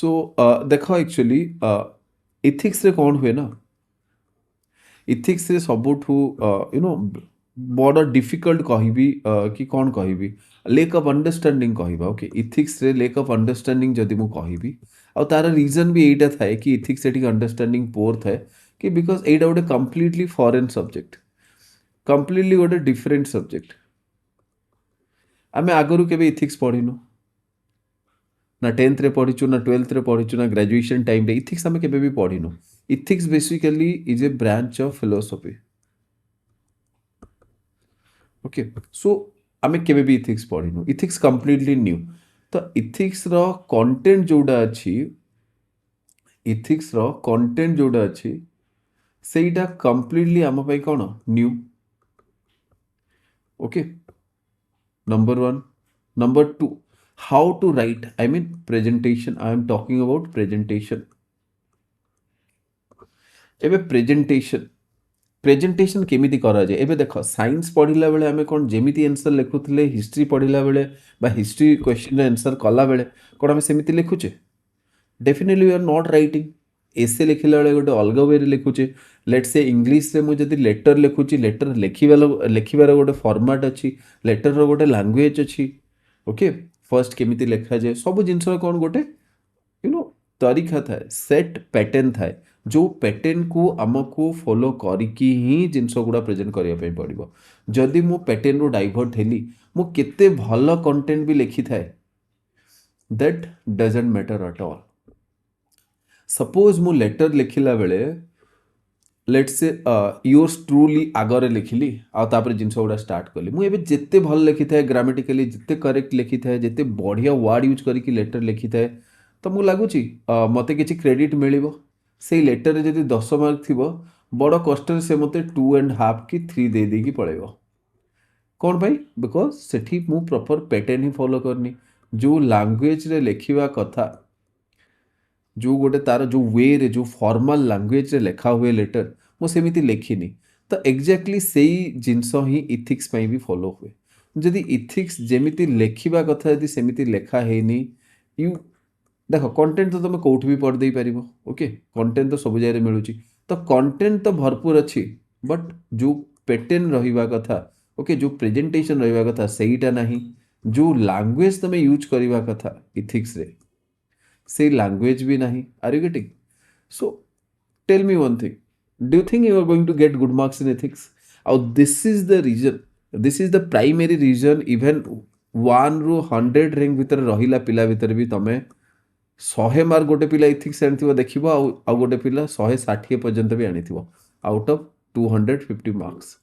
सो ଦେଖ ଆକ୍ଚୁଆଲି ଇଥିକ୍ସରେ କ'ଣ ହୁଏ ନା, ଇଥିକ୍ସରେ ସବୁଠୁ ୟୁନୋ ବଡ଼ ଡିଫିକଲ୍ଟ କହିବି କି କ'ଣ କହିବି, ଲେକ୍ ଅଫ୍ ଅଣ୍ଡରଷ୍ଟାଣ୍ଡିଂ କହିବା। ଓକେ, ଇଥିକ୍ସରେ ଲେକ୍ ଅଫ୍ ଅଣ୍ଡରଷ୍ଟାଣ୍ଡିଂ ଯଦି ମୁଁ କହିବି, ଆଉ ତାର ରିଜନ୍ ବି ଏଇଟା ଥାଏ କି ଇଥିକ୍ସ ଟିକେ ଅଣ୍ଡରଷ୍ଟାଣ୍ଡିଂ ପୋର୍ ଥାଏ କି ବିକଜ୍ ଏଇଟା ଗୋଟେ କମ୍ପ୍ଲିଟଲି ଫରେନ୍ ସବଜେକ୍ଟ, କମ୍ପ୍ଲିଟଲି ଗୋଟେ ଡିଫରେଣ୍ଟ ସବଜେକ୍ଟ। ଆମେ ଆଗରୁ କେବେ ଇଥିକ୍ସ ପଢ଼ିନୁ, ना 10th रे पढ़ीचु, ना 12th रे पढ़ीचु, ना ग्रेजुएशन टाइम रे इथिक्स आमे केबे भी पढ़ीनु। Ethics basically is a branch of philosophy. Okay, so आमे केबे भी इथिक्स पढ़ीनु, इथिक्स कंप्लीटली न्यू। तो इथिक्स रो कंटेंट जोडा अछि, इथिक्स रो कंटेंट जोडा अछि सेटा कंप्लीटली आम पई कोन new. Okay, number 1। Number 2, how to write, I mean presentation, I am talking about presentation। एबे प्रेजेंटेशन, प्रेजेंटेशन केमिति करा जाए। एबे देखो साइंस पढ़िला बेले आमे कोन जेमिति आंसर लिखुथिले, हिस्ट्री पढ़िला बेले बा हिस्ट्री क्वेश्चन रे आंसर कला बेले कोन आमे सेमिति लिखुचे? Definitely we are not writing. एसे लिखिला बेले गोटे अलग वे रे लिखुचे। लेट्स से इंग्लिश रे मु जदि लेटर लिखुची, लेटर लिखिबार गोटे फॉर्मेट अछि, लेटर रो गोटे लैंग्वेज अछि। ओके, फर्स्ट केमिति लिखा जाए सब जिंस कोन गोटे यू नो तरीका थाए, सेट पैटर्न थाए, जो पैटर्न को आमको फॉलो करिकी ही जिनस गुड़ा प्रेजेंट करिया पे पड़िबो। जदि मु पैटर्न रो डाइवर्ट हेली, मु केते भलो कंटेंट भी लिखि थाए, that doesn't matter at all. Suppose मु लेटर लिखिला बेले लेट्स से योर्स ट्रूली आगरे लिखिली आ तापर जिनस गुड़ा स्टार्ट कली, मु एबे जेते भल लिखि थाए, ग्रामेटिकली जेते करेक्ट लिखि थाए, जेते बढ़िया वर्ड यूज करिकी लेटर लिखि थाए, तो मु लागुची मते किछि क्रेडिट मिलिबो। से लेटर रे जदि 10 मार्क थिबो, बड़ कष्ट से मते 2.5 कि 3 दे देकी पळेबो। कोन भाई? बिकॉज सेठी मु प्रॉपर पैटर्न ही फॉलो करनी। जो लैंग्वेज रे लिखिवा कथा, जो गोटे तार जो वे रे जो फॉर्मल लैंग्वेज रे लिखा हुए लेटर मु सेमिति लिखिनी, तो एग्जैक्टली सेही जिनस ही इथिक्स पई भी फॉलो हुए। जदि इथिक्स जेमिति लिखिवा कथा यदि सेमिति लिखा हेनी, यू देखो कंटेंट तो तुम कौट भी पढ़ दे पारिबो। ओके, कंटेंट तो सब जगह मिलूची, तो कंटेंट तो भरपूर अच्छी, बट जो पैटर्न रहिबा कथा, ओके, जो प्रेजेंटेशन रहिबा कथा सेहीटा नाही, जो लैंग्वेज तुम यूज करबा कथा इथिक्स रे से लैंग्वेज भी नहीं। Are you getting? So tell me one thing, do you think you are going to get good marks in ethics? और this is the reason, this is the primary reason, even 1 ରୁ 100 rank भीतर रहिला पिला भीतर भी तमे 100 mark गोटे पिला इथिक्स आनिथिबो देखिबो, आ गोटे पिला 160 पर्यंत भी आनिथिबो आउट ऑफ 250 मार्क्स।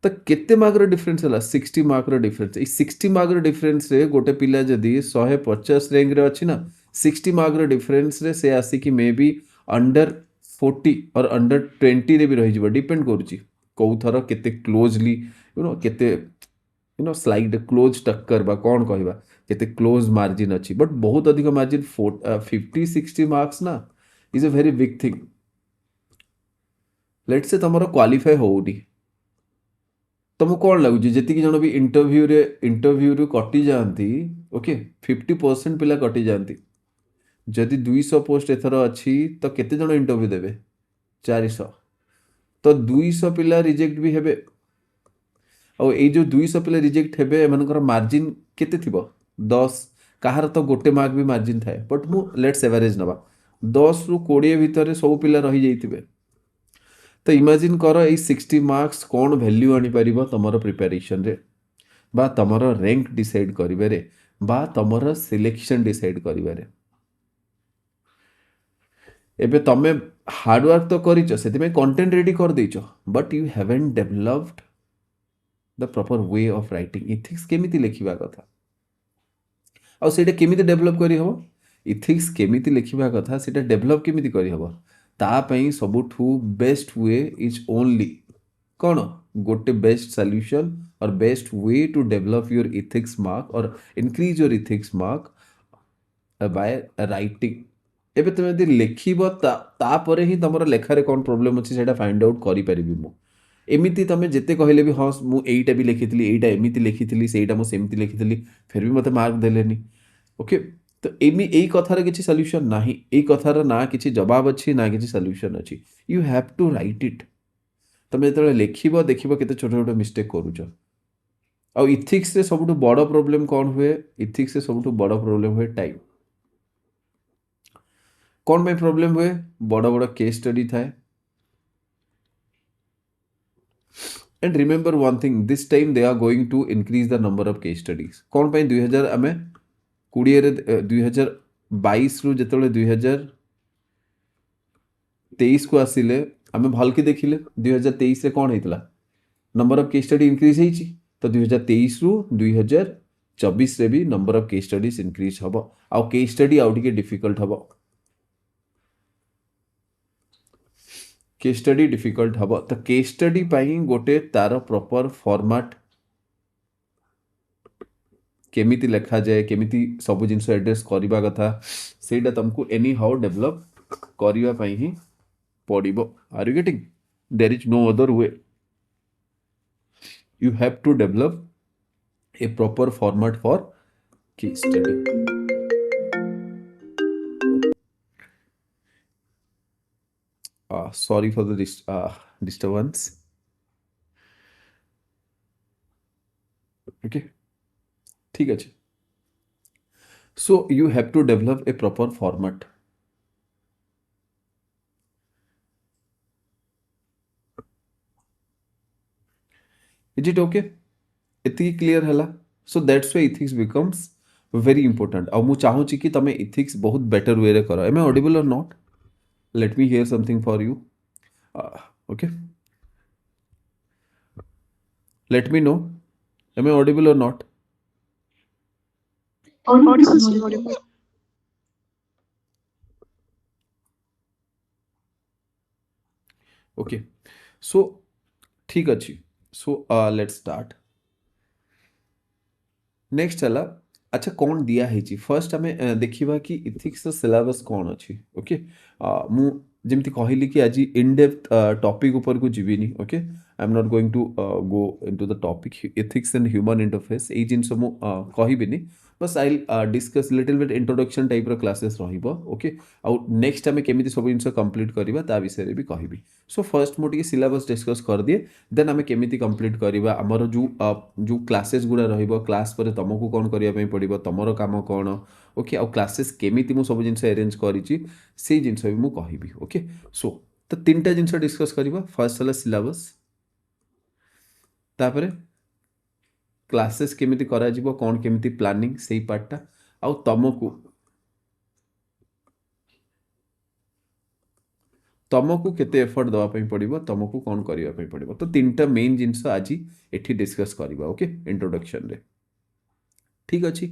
तो केते मार्क रो डिफरेंस हला? 60 मार्क रो डिफरेंस। ई 60 मार्क रो डिफरेंस रे गोटे पिला जदी 150 रैंक रे अछि ना, 60 मार्क रो डिफरेंस रे से आसी कि मे बी अंडर 40 और अंडर 20 रे भी रहि जिवो। डिपेंड करूची को थर केते क्लोजली यू नो केते यू नो स्लाइड क्लोज टक्कर बा कोन कहबा, केते क्लोज मार्जिन अछि। बट बहुत अधिक मार्जिन 50-60 मार्क्स ना is a very big thing. Let's say तमरो क्वालिफाई होउनी, तुमको कौन लगुच जी जन भी इंटरव्यू रू कटि जाती, ओके, 50% पिला कटि जाती। जदि 200 पोस्ट एथर अच्छी तो केते जन इंटरव्यू देवे? 400। तो 200 पिला रिजेक्ट भी हेबे। और ये जो 200 पिला रिजेक्ट हेबे एमानकर मार्जिन केते थिबो? 10। कहार तो गोटे मार्क भी मार्जिन थाए, बट मु लेट्स एवरेज नबा 10 ରୁ 20 भितर सब पिला रही जाइथिबे। तो इमेजिन कर ये 60 मार्क्स कौन वैल्यू आनी पारिबो तमरो प्रिपरेशन रे, बा तमरो रैंक डिसाइड करिबारे, बा तमरो सिलेक्शन डिसाइड करिबारे। एबे तमे हार्ड वर्क तो करिचो, सेति में कंटेंट रेडी कर देइचो, but you haven't developed the proper way of writing. Ethics केमिति लिखिबा कथा आ सेटा केमिति डेवलप करि हबो? इथिक्स केमिति लिखिबा कथा सेटा डेवलप केमिति करि हबो? ता पई सबुठु बेस्ट वे इज ओनली कौन? गोटे बेस्ट सॉल्यूशन और best way to develop your ethics mark और increase your ethics mark by writing. एबे तुम यदि लिखिब तापरे ही तुम लेखारे कौन प्रोब्लेम अच्छी से फाइंड आउट करि मु। एमिति तुम जेते कहले भी हाँ मु एइटा भी लिखिथिली, एइटा एमिति लिखिथिली, सेइटा मु सेमिति लिखिथिली, फिर भी मते मार्क देलेनी। ओके, तो एमी एई कथार किसी सॉल्यूशन नाही, एई कथार ना किसी जवाब अच्छी ना किसी सॉल्यूशन अच्छी, you have to write it. तमे जेतबेले लेखिबो देखिबो केते छोट छोट मिस्टेक करूछ। ଆଉ ଇଥିକ୍ସରେ ସବୁଠୁ ବଡ଼ ପ୍ରୋବ୍ଲେମ୍ କ'ଣ ହୁଏ? ଇଥିକ୍ସରେ ସବୁଠୁ ବଡ଼ ପ୍ରୋବ୍ଲେମ୍ ହୁଏ ଟାଇମ୍। କ'ଣ ପାଇଁ ପ୍ରୋବ୍ଲେମ୍ ହୁଏ? ବଡ଼ ବଡ଼ କେସ୍ ଷ୍ଟଡି ଥାଏ। And remember one thing, this time they are going to increase the number of case studies. कौन पाई 2000 आमे 20 रे 2022 रु जेतबेले 2023 को आसिले आमे भलकी देखिले 2023 रे कोन हेतला number of case study increase हेची। तो 2023 रु 2024 रे भी number of case studies increase हबो। आ केस स्टडी आउ टिके डिफिकल्ट हबो, केस स्टडी डिफिकल्ट हबो। तो केस स्टडी पाई गोटे तार प्रॉपर फॉर्मेट केमिति लिखा जाए, केमिति सब जिनस एड्रेस करबा कथा, सेटा तुमको एनी हाउ डेवलप करबा पाई ही पड़िबो। Are you getting? There is no other way, you have to develop a proper format for case study. Sorry for the disturbance. Okay, ठीक है। So you have to develop a proper format. Is it okay? इतनी clear है? So that's why ethics becomes very important. और मुझे चाहूँ कि तुम ethics बहुत बेटर वे रे करो। Am I audible or not? Let me hear something for you. Okay, let me know, am I audible or not? Audible. Okay, so ठीक अच्छी। So let's start. नेक्स्ट है अच्छा कौन दिया है फर्स्ट आम देखा कि इथिक्स सिलेबस कौन अच्छी। ओके, मु जमती कहली कि आज इन डेप्थ टॉपिक ऊपर को जीविनी। Okay, I am not going to go into the topic ethics and human interface. ये जिनस मु कहबिनी, बस I discuss little bit introduction type रो क्लासेस रहिबो। ओके, आउ नेक्स्ट आम केमिति सब जिनस कंप्लीट करबा ता विषय रे भी कहबी। सो फर्स्ट मु टिके सिलेबस डिस्कस कर दिए, देन आम केमिति कंप्लीट करबा। हमर जो क्लासेस गुडा रहिबो, क्लास पर तुमको कौन करिया पई पड़िबो, तमरो काम कौन। ओके, आउ क्लासेस केमिति मु सब जिनस अरेंज करिछि से जिनस भी मु कहबी। ओके, सो तो तीनटा जिनस डिस्कस करबा। फर्स्ट हला सिलेबस, तापरे क्लासेस केमिति करा जिवो, कौन केमिति प्लानिंग सेही पार्टटा, आउ तुमको केते एफर्ट दवा पई पड़िबो, तुमको कौन करिया पई पड़िबो। तो तीनटा मेन जिनस आज एठी डिस्कस करबा। ओके, इंट्रोडक्शन रे ठीक अच्छी।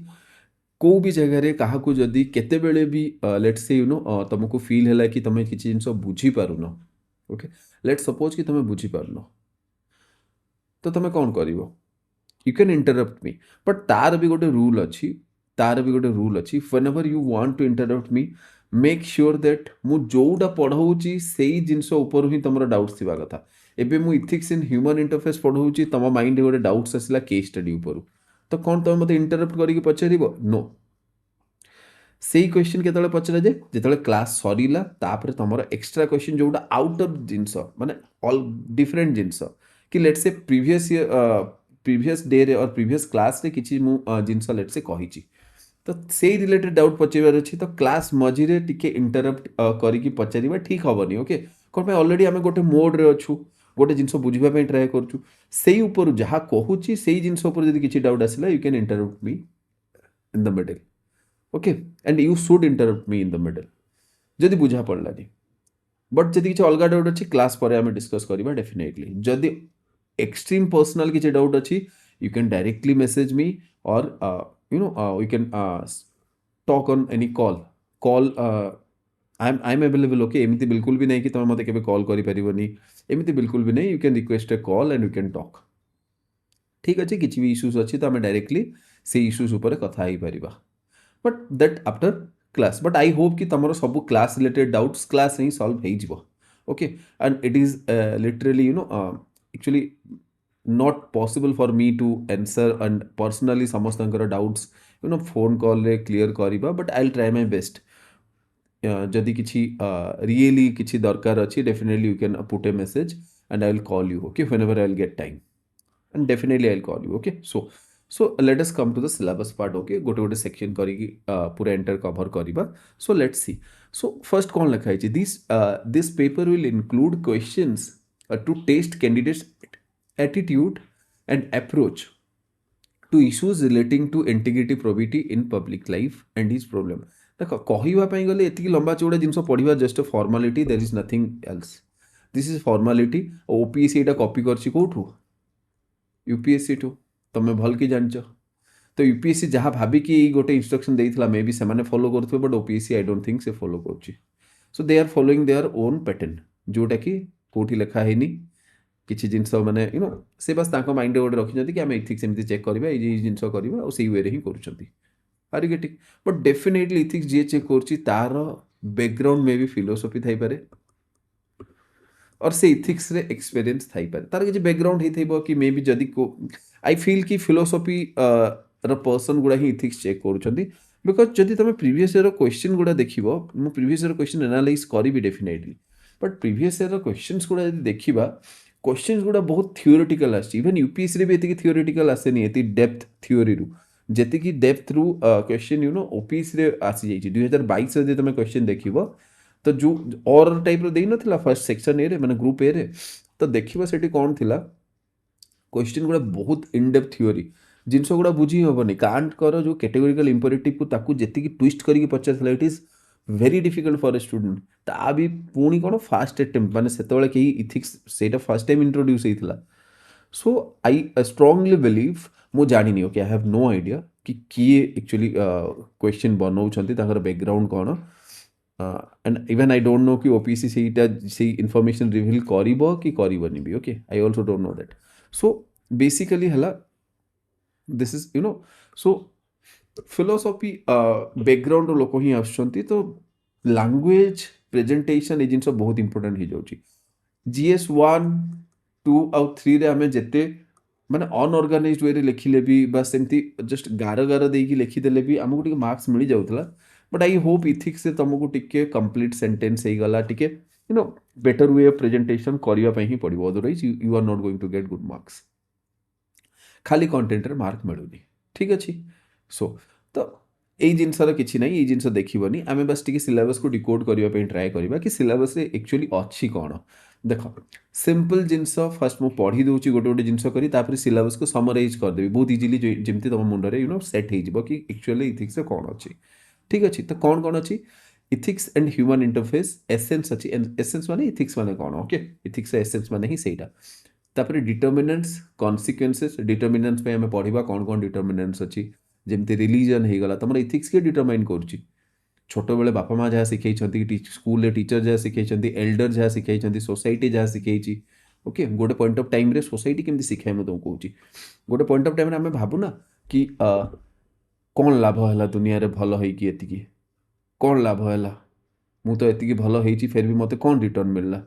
को भी जगह रे कहा को जदी केते बेले भी लेट्स से यू नो तुमको फील हैला कि तुम किसी जिनस बुझी पारुन। ओके, लेट्स सपोज कि तुम बुझी पारुन, तो तुम कौन करिवो? You can interrupt me, but तार भी गोटे रूल अच्छी, तार भी गोटे रूल अच्छी। Whenever you want to interrupt me, make sure that मु जोटा पढ़ाऊँगी से जिनस उपर ही तुम डाउट्स थिबा कथा। एबे मु इथिक्स इन ह्यूमन इंटरफेस पढ़ाऊँगी, तुम माइंड गोटे डाउट्स आसला केस स्टडी उपर, तो कौन तुम मते इंटरप्ट करके पचारिबो? नो। से क्वेश्चन केतले पचरा जाए जिते क्लास सरीला, तापर तुम एक्स्ट्रा क्वेश्चन जोटा आउट ऑफ जिनस माने ऑल डिफरेंट जिनस कि लेट्स से प्रीवियस डे रे और प्रीवियस क्लास रे किछि मु जिनस लेट्स से कहिछि, तो से रिलेटेड डाउट पचार अच्छी, तो क्लास मझीरे टिके इंटरप्ट करिकी पचारिबा ठीक हबनी। ओके, कोन पे ऑलरेडी आमे गोटे मोड रे अछु, गोटे जिनस बुझिबा पे ट्राई करछु, सेही ऊपर जहा कहूछि सेही जिनस ऊपर जदि किछि डाउट आसिला, you can interrupt me in the middle. Okay, and you should interrupt me in the middle जदि बुझा पड़लानी। बट जदि किछि अलगा डाउट अछि, क्लास पर आमे डिस्कस करबा डेफिनेटली। जदि एक्सट्रीम पर्सनल किछि डाउट अछि, you can directly message me और you know we can talk on any call I'm available। okay, एमती बिल्कुल भी नहीं कि तुम मते केबे कॉल करि परिबोनी, एमती बिल्कुल भी नहीं। You can request A call and you can talk. ठीक अछि, किछि भी इश्यूज अछि तो हम डायरेक्टली से इश्यूज ऊपर कथा ही परिबा, but that after class. But I hope कि तुमरो सब क्लास रिलेटेड डाउट्स क्लास ही सॉल्व हो जिवो। Okay, and it is literally you know actually not possible for me to answer and personally समस्त doubts you know phone call रे clear करवा but I will try my best जदि किसी really किसी दरकार अच्छी definitely you can put a message and I will call you okay whenever I will get time and definitely I'll call you okay so let us come to the syllabus part okay गोटे गोटे section करिकी पूरा enter cover करिबा so let's see so first कौन लिखा है this paper will include questions to test candidates attitude and approach to issues relating to integrity probity in public life and his problem देख कहवा ପାଇଁ गले एतिकी लंबा चौड़ा जिनस पढ़िबा just formality there is nothing else this is formality OPSC एटा कॉपी करछि कोठू यूपीएससी टू तुम भल कि जान तो यूपीएससी जहाँ भाविकी गोटे इंस्ट्रक्शन देइथिला मे बी से फॉलो करथुबे but OPSC I don't think से फॉलो करछि so they are following their own pattern जोटा कि कोठी लिखा हैनी किछि जिंस माने यू नो से बस ताको माइंड गोटे रखिछंती कि हम इथिक्स एमती चेक करबा ए जिंस करबा और सेही वे रे ही करूछंती are you getting but definitely ethics जे चेक करछि तार बैकग्राउंड मे बी फिलोसफी थाई पारे और से इथिक्स रे एक्सपीरियंस थाई पारे तार कि बैकग्राउंड ही थैबो कि मे बी जदी को आई फील कि फिलोसफी र पर्सन गुडा ही इथिक्स चेक करूछंती बिकॉज जदी तमे प्रीवियस ईयर क्वेश्चन गुडा देखिबो मु प्रीवियस ईयर क्वेश्चन एनालाइज करिबी definitely but previous year questions गुडा जदी देखिबा क्वेश्चंस गुडा बहुत थियोरेटिकल आछि इवन यूपीएससी रे भी एति थियोरेटिकल आसेनी एति डेप्थ थ्योरी रु जेति कि डेप्थ रु क्वेश्चन यू नो ओपीएससी रे आसी जाइछि 2022 रे तमे क्वेश्चन देखिबो तो जो और टाइप रो देई नथिला फर्स्ट सेक्शन ए रे माने ग्रुप ए रे तो देखिबो सेठी कोन थिला क्वेश्चन गुडा बहुत इन डेप्थ थ्योरी जिनस गुडा बुझी होबनी कांट कर जो कैटेगोरिकल इंपेरेटिव को ताकू जेति कि ट्विस्ट करिके पचारथिला it is very difficult for a student ता भी पुणी कोन फास्ट अटेम्प्ट माने सेतबेले केही इथिक्स सेटा फर्स्ट टाइम इंट्रोड्यूस हेइथिला सो आई स्ट्रांगली बिलीव मु जानिनी okay I have no idea कि किए एक्चुअली क्वेश्चन बनाउछंती ताकर बैकग्राउंड कोन and even I don't know कि ओपीसी सेटा से इन्फॉर्मेशन रिवील करिवो कि करिवोनी भी okay I also don't know that so basically हला this is you know so philosophy background लोक ही आछंती तो लैंग्वेज प्रेजेंटेशन ए जिंस बहुत इंपोर्टेंट हो जाउची जीएस 1 2 और 3 रे हमें जेते माने अनऑर्गेनाइज्ड वे रे लिखिले भी बस सेमती जस्ट गार गार देकी लिखि देले भी हमको टिके मार्क्स मिल जाउतला बट आई होप इथिक्स से तुमको टिके कंप्लीट सेंटेंस हे गला टिके you know better way of presentation करिया पई ही पड़िबो otherwise you are not going to get good marks खाली कंटेंट रे मार्क मिलुनी ठीक अछि सो तो এই ଜିନିଷର କିଛି ନାହିଁ ଏଇ ଜିନିଷ ଦେଖିବନି ଆମେ ବାସ୍ ଟିକେ ସିଲାବସ୍କୁ ଡିକୋଡ୍ କରିବା ପାଇଁ ଟ୍ରାଏ କରିବା କି ସିଲାବସ୍ରେ ଆକ୍ଚୁଆଲି ଅଛି କ'ଣ ଦେଖ ସିମ୍ପଲ୍ ଜିନିଷ ଫାର୍ଷ୍ଟ ମୁଁ ପଢ଼ି ଦେଉଛି ଗୋଟେ ଗୋଟେ ଜିନିଷ କରି ତାପରେ ସିଲାବସ୍କୁ ସମରାଇଜ୍ କରିଦେବି ବହୁତ ଇଜିଲି ଯେମିତି ତୁମ ମୁଣ୍ଡରେ ୟୁ ନୋ ସେଟ୍ ହେଇଯିବ କି ଆକ୍ଚୁଆଲି ଇଥିକ୍ସରେ କ'ଣ ଅଛି ଠିକ୍ ଅଛି ତ କ'ଣ ଅଛି ethics and human interface essence ଅଛି ଏସେନ୍ସ ମାନେ ଇଥିକ୍ସ ମାନେ କ'ଣ ଓକେ ଇଥିକ୍ସର ଏସେନ୍ସ ମାନେ ହିଁ ସେଇଟା ତାପରେ ଡିଟର୍ମିନାଣ୍ଟସ୍ କନସିକ୍ୱେନ୍ସେସ୍ ଡିଟର୍ମିନାଣ୍ଟସ୍ ପାଇଁ ଆମେ ପଢ଼ିବା କ'ଣ ଡିଟର୍ମିନାଣ୍ଟସ୍ ଅଛି जमती रिलीजन हो गला तुम इथिक्स के डिटरमाइन करुच्ची छोट बेले बापा माँ जहाँ शिखई स्कूल टीचर जहाँ शिखई एल्डर जहाँ शिखई सोसाइटी जहाँ शिखई ओके गोटे पॉइंट ऑफ टाइम रे सोसाइटी केमती शिखाए मैं तुमको कहूँ गोटे पॉइंट ऑफ टाइम आम भावुना कि कौन लाभ है दुनिया रे भल होती कौन लाभ है मु तो एति भल हो फिर भी मत कौन रिटर्न मिलला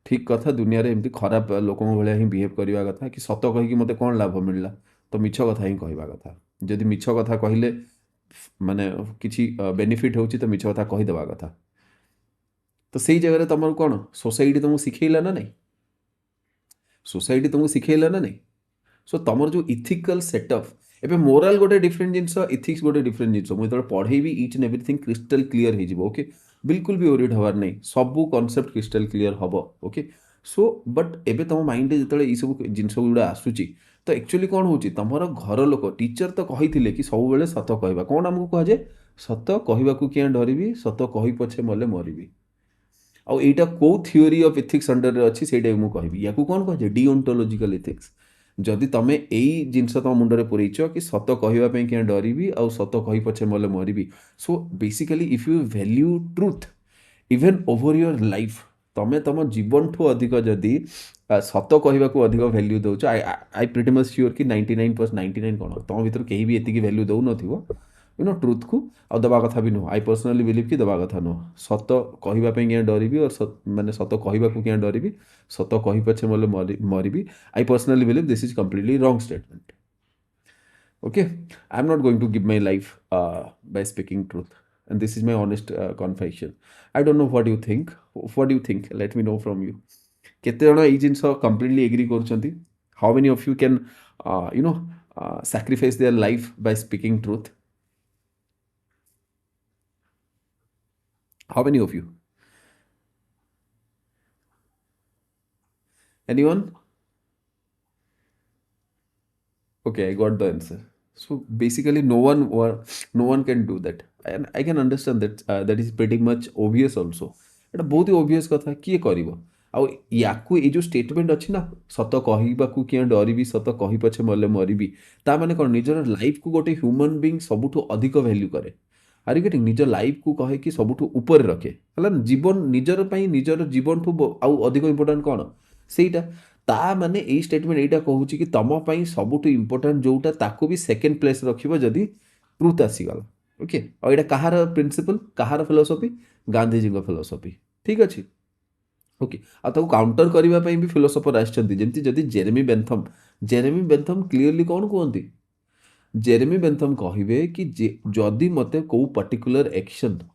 ठीक कथा दुनिया रे एमती खराब लोक भाया ही बिहेव करवा कथा कि सत कहीकि मत कौन लाभ मिलला तो मिछ कथा ही कहवा कथा जदि मिछ कथा कहले माने किछि बेनिफिट होउछि तो मिछ कथा कहीदेवा कथा तो सही जगह तुम कौन सोसाइटी तुमको शिखेला ना नहीं सोसाइटी तुमको शिखेला ना नहीं सो तुम जो इथिकल सेटअप एबे मोराल गोटे डिफरेंट जिनस इथिक्स गोटे डिफरेंट जिनस मुझे पढ़ेबी each and everything crystal clear हो ओके बिल्कुल भी ओरिड हबार नहीं सबू कॉन्सेप्ट क्रिस्टल क्लीयर हम ओके सो बट एबे तुम माइंड जो ये सब जिनस गुड़ा आसूची तो एक्चुअली कौन होची तमर घर लोक टीचर तो कही कि सब बेले सत कहवा कौन आमको कहुए सत कहवाक क्या डरबी सत कही पछे मले मरबी आउ एटा को थ्योरी ऑफ इथिक्स अंडर रे अछि सेटा मु कहबी याकू कौन कहे डिओंटोलॉजिकल इथिक्स जदि तमे एई जिनस तम मुंडरे पुरैछ कि सत कहवा पे क्या डरबी आउ सत कही पछे मले मरबी so basically if you value truth even over your life तमे तम जीवन ठू अधिक जदि सत कहवाक अधिक वैल्यू दौच आई प्रिटी मच श्योर कि 99% कौन तुम भर कहीं भी एति वैल्यू दौ नथिबो यू नो ट्रुथ को आ दबा कथा भी नुह आई पर्सनली बिलीव कि दबा कथा नुह सत कहवाई क्या डरबी और माने सत कहवाक क्या डरबी सत कही पछे मले मरबी I personally believe this is completely wrong statement Okay, I'm not going to give my life by speaking truth, and this is my honest confession. I don't know what you think. What do you think? Let me know from you. କେତେ ଜଣ ଏଇ ଜିନିଷ completely agree କରୁଛନ୍ତି? How many of you can you know sacrifice their life by speaking truth? How many of you? Anyone? Okay, I got the answer. So basically, no one can do that, and I can understand that. That is pretty much obvious also. ଏଇଟା ବହୁତ ହି obvious କଥା, କିଏ କରିବ? ଆଉ ୟାକୁ ଏଇ ଯେଉଁ statement ଅଛି ନା, ସତ କହିବାକୁ କିଏ ଡରିବି, ସତ କହି ପଛେ ମଲେ ମରିବି, ତା ମାନେ କ'ଣ ନିଜର ଲାଇଫକୁ ଗୋଟେ ହ୍ୟୁମାନ୍ ବିଙ୍ଗ ସବୁଠୁ ଅଧିକ ଭ୍ୟାଲ୍ୟୁ କରେ। ଆରେ ଗେଟିଂ ନିଜ ଲାଇଫକୁ କହେ କି ସବୁଠୁ ଉପରେ ରଖେ, ହେଲା ନା? ଜୀବନ ନିଜର ପାଇଁ ନିଜର ଜୀବନଠୁ ଆଉ ଅଧିକ ଇମ୍ପୋର୍ଟାଣ୍ଟ କ'ଣ? ସେଇଟା। ତା ମାନେ ଏଇ ଷ୍ଟେଟମେଣ୍ଟ ଏଇଟା କହୁଛି କି ତମ ପାଇଁ ସବୁଠୁ ଇମ୍ପୋର୍ଟାଣ୍ଟ ଯେଉଁଟା ତାକୁ ବି ସେକେଣ୍ଡ ପ୍ଲେସ୍ ରଖିବ ଯଦି ଟ୍ରୁଥ୍ ଆସିଗଲା। ଓକେ, ଆଉ ଏଇଟା କାହାର ପ୍ରିନ୍ସିପଲ୍, କାହାର ଫିଲୋସଫି? ଗାନ୍ଧିଜୀଙ୍କ ଫିଲୋସଫି। ଠିକ୍ ଅଛି। ଓକେ, ଆଉ ତାକୁ କାଉଣ୍ଟର କରିବା ପାଇଁ ବି ଫିଲୋସଫର ଆସିଛନ୍ତି, ଯେମିତି ଯଦି ଜେରେମି ବେନ୍ଥମ୍ କ୍ଲିଅରଲି କ'ଣ କୁହନ୍ତି? ଜେରେମି ବେନ୍ଥମ୍ କହିବେ କି ଯଦି ମୋତେ କେଉଁ ପର୍ଟିକୁଲାର ଆକ୍ସନ୍ର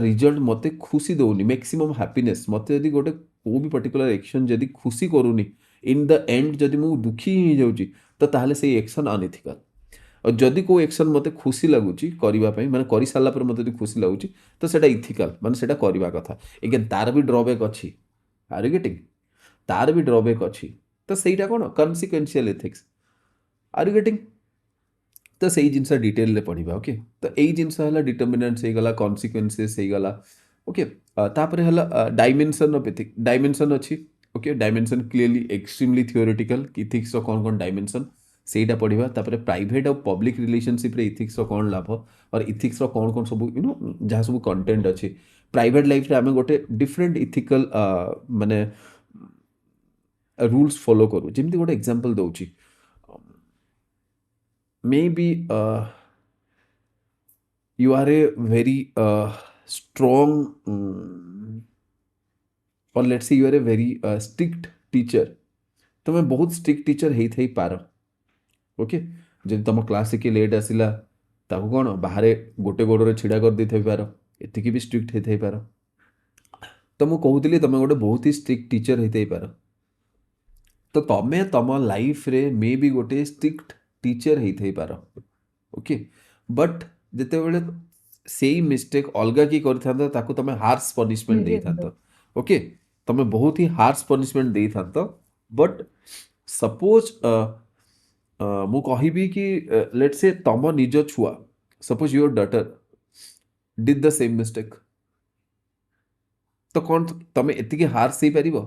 ରିଜଲ୍ଟ ମୋତେ ଖୁସି ଦେଉନି, ମ୍ୟାକ୍ସିମମ୍ ହାପିନେସ୍, ମୋତେ ଯଦି ଗୋଟେ କେଉଁ ବି ପର୍ଟିକୁଲାର ଆକ୍ସନ୍ ଯଦି ଖୁସି କରୁନି, ଇନ୍ ଦ ଏଣ୍ଡ ଯଦି ମୁଁ ଦୁଃଖୀ ହେଇଯାଉଛି, ତ ତାହେଲେ ସେଇ ଆକ୍ସନ୍ ଅନଇଥିକାଲ୍। ଆଉ ଯଦି କେଉଁ ଆକ୍ସନ୍ ମୋତେ ଖୁସି ଲାଗୁଛି କରିବା ପାଇଁ, ମାନେ କରିସାରିଲା ପରେ ମୋତେ ଯଦି ଖୁସି ଲାଗୁଛି, ତ ସେଇଟା ଇଥିକାଲ୍, ମାନେ ସେଇଟା କରିବା କଥା। ଏଗେନ୍ ତାର ବି ଡ୍ରବ୍ୟାକ୍ ଅଛି। Are you getting? ତାର ବି ଡ୍ରବ୍ୟାକ୍ ଅଛି। ତ ସେଇଟା କ'ଣ? Consequential ethics. Are you getting? ତ ସେଇ ଜିନିଷ ଡିଟେଲରେ ପଢ଼ିବା। ଓକେ, ତ ଏଇ ଜିନିଷ ହେଲା ଡିଟର୍ମିନାଣ୍ଟସ୍ ହେଇଗଲା, କନସିକ୍ୱେନ୍ସେସ୍ ହେଇଗଲା। ଓକେ, ତାପରେ ହେଲା ଡାଇମେନସନ୍ ଅଫ୍ ଏଥିକ୍। ଡାଇମେନସନ୍ ଅଛି। Okay, dimension clearly extremely theoretical. ଇଥିକ୍ସର କ'ଣ କ'ଣ ଡାଇମେନସନ୍ ସେଇଟା ପଢ଼ିବା। ତାପରେ ପ୍ରାଇଭେଟ୍ ଆଉ ପବ୍ଲିକ୍ ରିଲେସନସିପ୍ରେ ଇଥିକ୍ସର କ'ଣ ଲାଭ, ଆଉ ଇଥିକ୍ସର କ'ଣ କ'ଣ ସବୁ ଯାହା ସବୁ କଣ୍ଟେଣ୍ଟ ଅଛି। ପ୍ରାଇଭେଟ୍ ଲାଇଫ୍ରେ ଆମେ ଗୋଟେ ଡିଫରେଣ୍ଟ ଇଥିକାଲ୍ ମାନେ ରୁଲ୍ସ ଫଲୋ କରୁ। ଯେମିତି ଗୋଟେ ଏକ୍ଜାମ୍ପଲ୍ ଦେଉଛି, ମେ ବି you are a very strong or let's say you are a very strict teacher। तुम बहुत स्ट्रिक्ट टीचर ହେଇ ଥାଇପାର। ଓକେ, ଯଦି ତୁମ କ୍ଲାସ୍ରେ କିଏ ଲେଟ୍ ଆସିଲା, ତାକୁ କ'ଣ ବାହାରେ ଗୋଟେ ଗୋଡ଼ରେ ଛିଡ଼ା କରିଦେଇଥାଇପାର, ଏତିକି ବି ଷ୍ଟ୍ରିକ୍ଟ ହେଇଥାଇପାର। ତ ମୁଁ କହୁଥିଲି ତୁମେ ଗୋଟେ ବହୁତ ହି ଷ୍ଟ୍ରିକ୍ଟ ଟିଚର ହେଇଥାଇପାର। ତ ତୁମେ ତୁମ ଲାଇଫ୍ରେ ମେ ବି ଗୋଟେ ଷ୍ଟ୍ରିକ୍ଟ ଟିଚର ହେଇଥାଇପାର। ଓକେ, ବଟ୍ ଯେତେବେଳେ ସେଇ ମିଷ୍ଟେକ୍ ଅଲଗା କିଏ କରିଥାନ୍ତ, ତାକୁ ତୁମେ ହାର୍ସ ପନିସମେଣ୍ଟ ଦେଇଥାନ୍ତ। ଓକେ, ତୁମେ ବହୁତ ହି ହାର୍ସ ପନିସମେଣ୍ଟ ଦେଇଥାନ୍ତ। ବଟ୍ ସପୋଜ୍ ମୁଁ କହିବି କି ଲେଟ୍ସ ସେ ତୁମ ନିଜ ଛୁଆ, suppose your daughter did the same mistake, ତ କ'ଣ ତୁମେ ଏତିକି ହାର୍ସ ହେଇପାରିବ?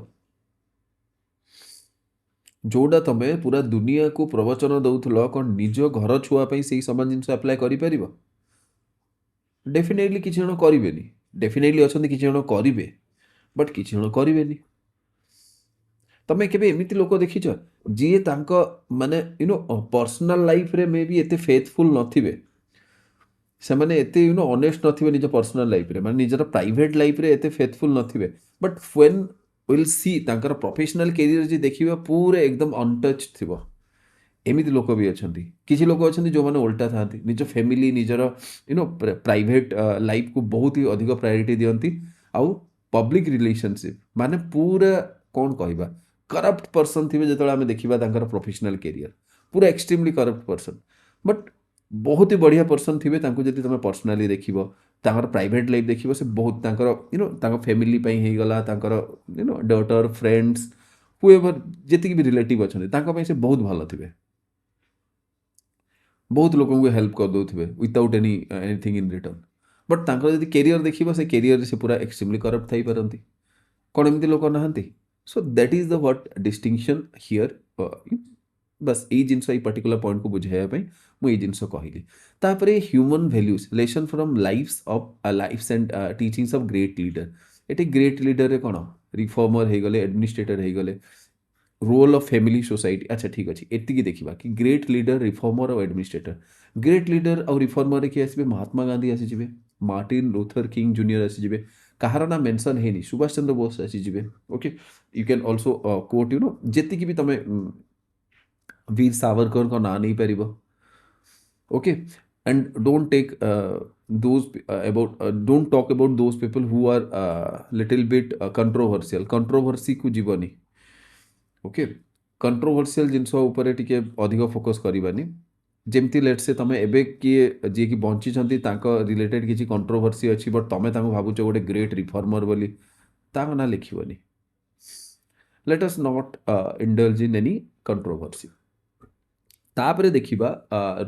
ଯେଉଁଟା ତୁମେ ପୁରା ଦୁନିଆକୁ ପ୍ରବଚନ ଦେଉଥିଲ, କ'ଣ ନିଜ ଘର ଛୁଆ ପାଇଁ ସେଇ ସମାନ ଜିନିଷ ଆପ୍ଲାଏ କରିପାରିବ? ଡେଫିନେଟଲି କିଛି ଜଣ କରିବେନି। ଡେଫିନେଟଲି ଅଛନ୍ତି କିଛି ଜଣ କରିବେ, ବଟ୍ କିଛି ଜଣ କରିବେନି। ତମେ କେବେ ଏମିତି ଲୋକ ଦେଖିଛ ଯିଏ ତାଙ୍କ ମାନେ ପର୍ସନାଲ ଲାଇଫରେ ମେ ବି ଏତେ ଫେଥଫୁଲ୍ ନଥିବେ, ସେମାନେ ଏତେ ଅନେଷ୍ଟ ନଥିବେ ନିଜ ପର୍ସନାଲ ଲାଇଫରେ, ମାନେ ନିଜର ପ୍ରାଇଭେଟ୍ ଲାଇଫରେ ଏତେ ଫେଥଫୁଲ୍ ନଥିବେ, ବଟ୍ ୱେନ୍ ୱିଲ୍ ସି ତାଙ୍କର ପ୍ରୋଫେସନାଲ କ୍ୟାରିୟର ଯେ ଦେଖିବା ପୁରା ଏକଦମ ଅନଟଚ୍ ଥିବ। ଏମିତି ଲୋକ ବି ଅଛନ୍ତି। କିଛି ଲୋକ ଅଛନ୍ତି ଯେଉଁମାନେ ଓଲଟା ଥାନ୍ତି, ନିଜ ଫ୍ୟାମିଲି, ନିଜର ପ୍ରାଇଭେଟ୍ ଲାଇଫକୁ ବହୁତ ହି ଅଧିକ ପ୍ରାୟୋରିଟି ଦିଅନ୍ତି। ଆଉ ପବ୍ଲିକ୍ ରିଲେସନସିପ୍ ମାନେ ପୁରା କ'ଣ କହିବା, କରପ୍ଟ ପର୍ସନ୍ ଥିବେ। ଯେତେବେଳେ ଆମେ ଦେଖିବା ତାଙ୍କର ପ୍ରୋଫେସନାଲ କ୍ୟାରିୟର, ପୁରା ଏକ୍ସଟ୍ରିମଲି କରପ୍ଟ ପର୍ସନ୍, ବଟ୍ ବହୁତ ହି ବଢ଼ିଆ ପର୍ସନ୍ ଥିବେ। ତାଙ୍କୁ ଯଦି ତୁମେ ପର୍ସନାଲି ଦେଖିବ, ତାଙ୍କର ପ୍ରାଇଭେଟ୍ ଲାଇଫ୍ ଦେଖିବ, ସେ ବହୁତ ତାଙ୍କର ତାଙ୍କ ଫ୍ୟାମିଲି ପାଇଁ ହେଇଗଲା, ତାଙ୍କର ଡଟର, ଫ୍ରେଣ୍ଡସ୍, ହୁଏଭର ଯେତିକି ବି ରିଲେଟିଭ୍ ଅଛନ୍ତି, ତାଙ୍କ ପାଇଁ ସେ ବହୁତ ଭଲ ଥିବେ। ବହୁତ ଲୋକଙ୍କୁ ହେଲ୍ପ କରିଦେଉଥିବେ without anything in return. But ତାଙ୍କର ଯଦି କ୍ୟାରିୟର ଦେଖିବ, ସେ କ୍ୟାରିୟରରେ ସେ ପୁରା ଏକ୍ସଟ୍ରିମଲି କରପ୍ଟ ଥାଇପାରନ୍ତି। କ'ଣ ଏମିତି ଲୋକ ନାହାନ୍ତି? So that is the what distinction here. ବାସ୍ ଏଇ ଜିନିଷ, ଏଇ ପର୍ଟିକୁଲାର ପଏଣ୍ଟକୁ ବୁଝାଇବା ପାଇଁ ମୁଁ ଏଇ ଜିନିଷ କହିଲି। ତାପରେ human values, lesson from lives and teachings of great leader. ଏଠି ଗ୍ରେଟ୍ ଲିଡରରେ କ'ଣ, ରିଫର୍ମର ହେଇଗଲେ, ଆଡମିନିଷ୍ଟ୍ରେଟର ହେଇଗଲେ, ରୋଲ୍ ଅଫ୍ ଫ୍ୟାମିଲି, ସୋସାଇଟି। ଆଚ୍ଛା ଠିକ୍ ଅଛି, ଏତିକି ଦେଖିବା କି ଗ୍ରେଟ୍ ଲିଡର, ରିଫର୍ମର ଆଉ ଆଡମିନିଷ୍ଟ୍ରେଟର। ଗ୍ରେଟ୍ ଲିଡର ଆଉ ରିଫର୍ମରରେ କିଏ ଆସିବେ? ମହାତ୍ମା ଗାନ୍ଧୀ ଆସିଯିବେ, ମାର୍ଟିନ୍ ଲୁଥର କିଙ୍ଗ ଜୁନିୟର ଆସିଯିବେ। କାହାର ନା ମେନସନ୍ ହେଇନି, ସୁଭାଷ ଚନ୍ଦ୍ର ବୋଷ ଆସିଯିବେ। Okay, you can also quote ଯେତିକି ବି ତମେ ବୀର ସାବରକରଙ୍କ ନାଁ ନେଇପାରିବ। okay, and don't take those about don't talk about those people who are little bit controversy ku jibani, okay, controversial ଜିନିଷ ଉପରେ ଟିକେ ଅଧିକ ଫୋକସ୍ କରିବାନି। ଯେମିତି ଲେଟ୍ ସେ ତମେ ଏବେ କିଏ ଯିଏକି ବଞ୍ଚିଛନ୍ତି ତାଙ୍କ ରିଲେଟେଡ୍ କିଛି କଣ୍ଟ୍ରୋଭର୍ସି ଅଛି ବଟ୍ ତମେ ତାଙ୍କୁ ଭାବୁଛ ଗୋଟେ ଗ୍ରେଟ୍ ରିଫର୍ମର ବୋଲି, ତାଙ୍କ ନାଁ ଲେଖିବନି। Let us not indulge in any controversy. ତାପରେ ଦେଖିବା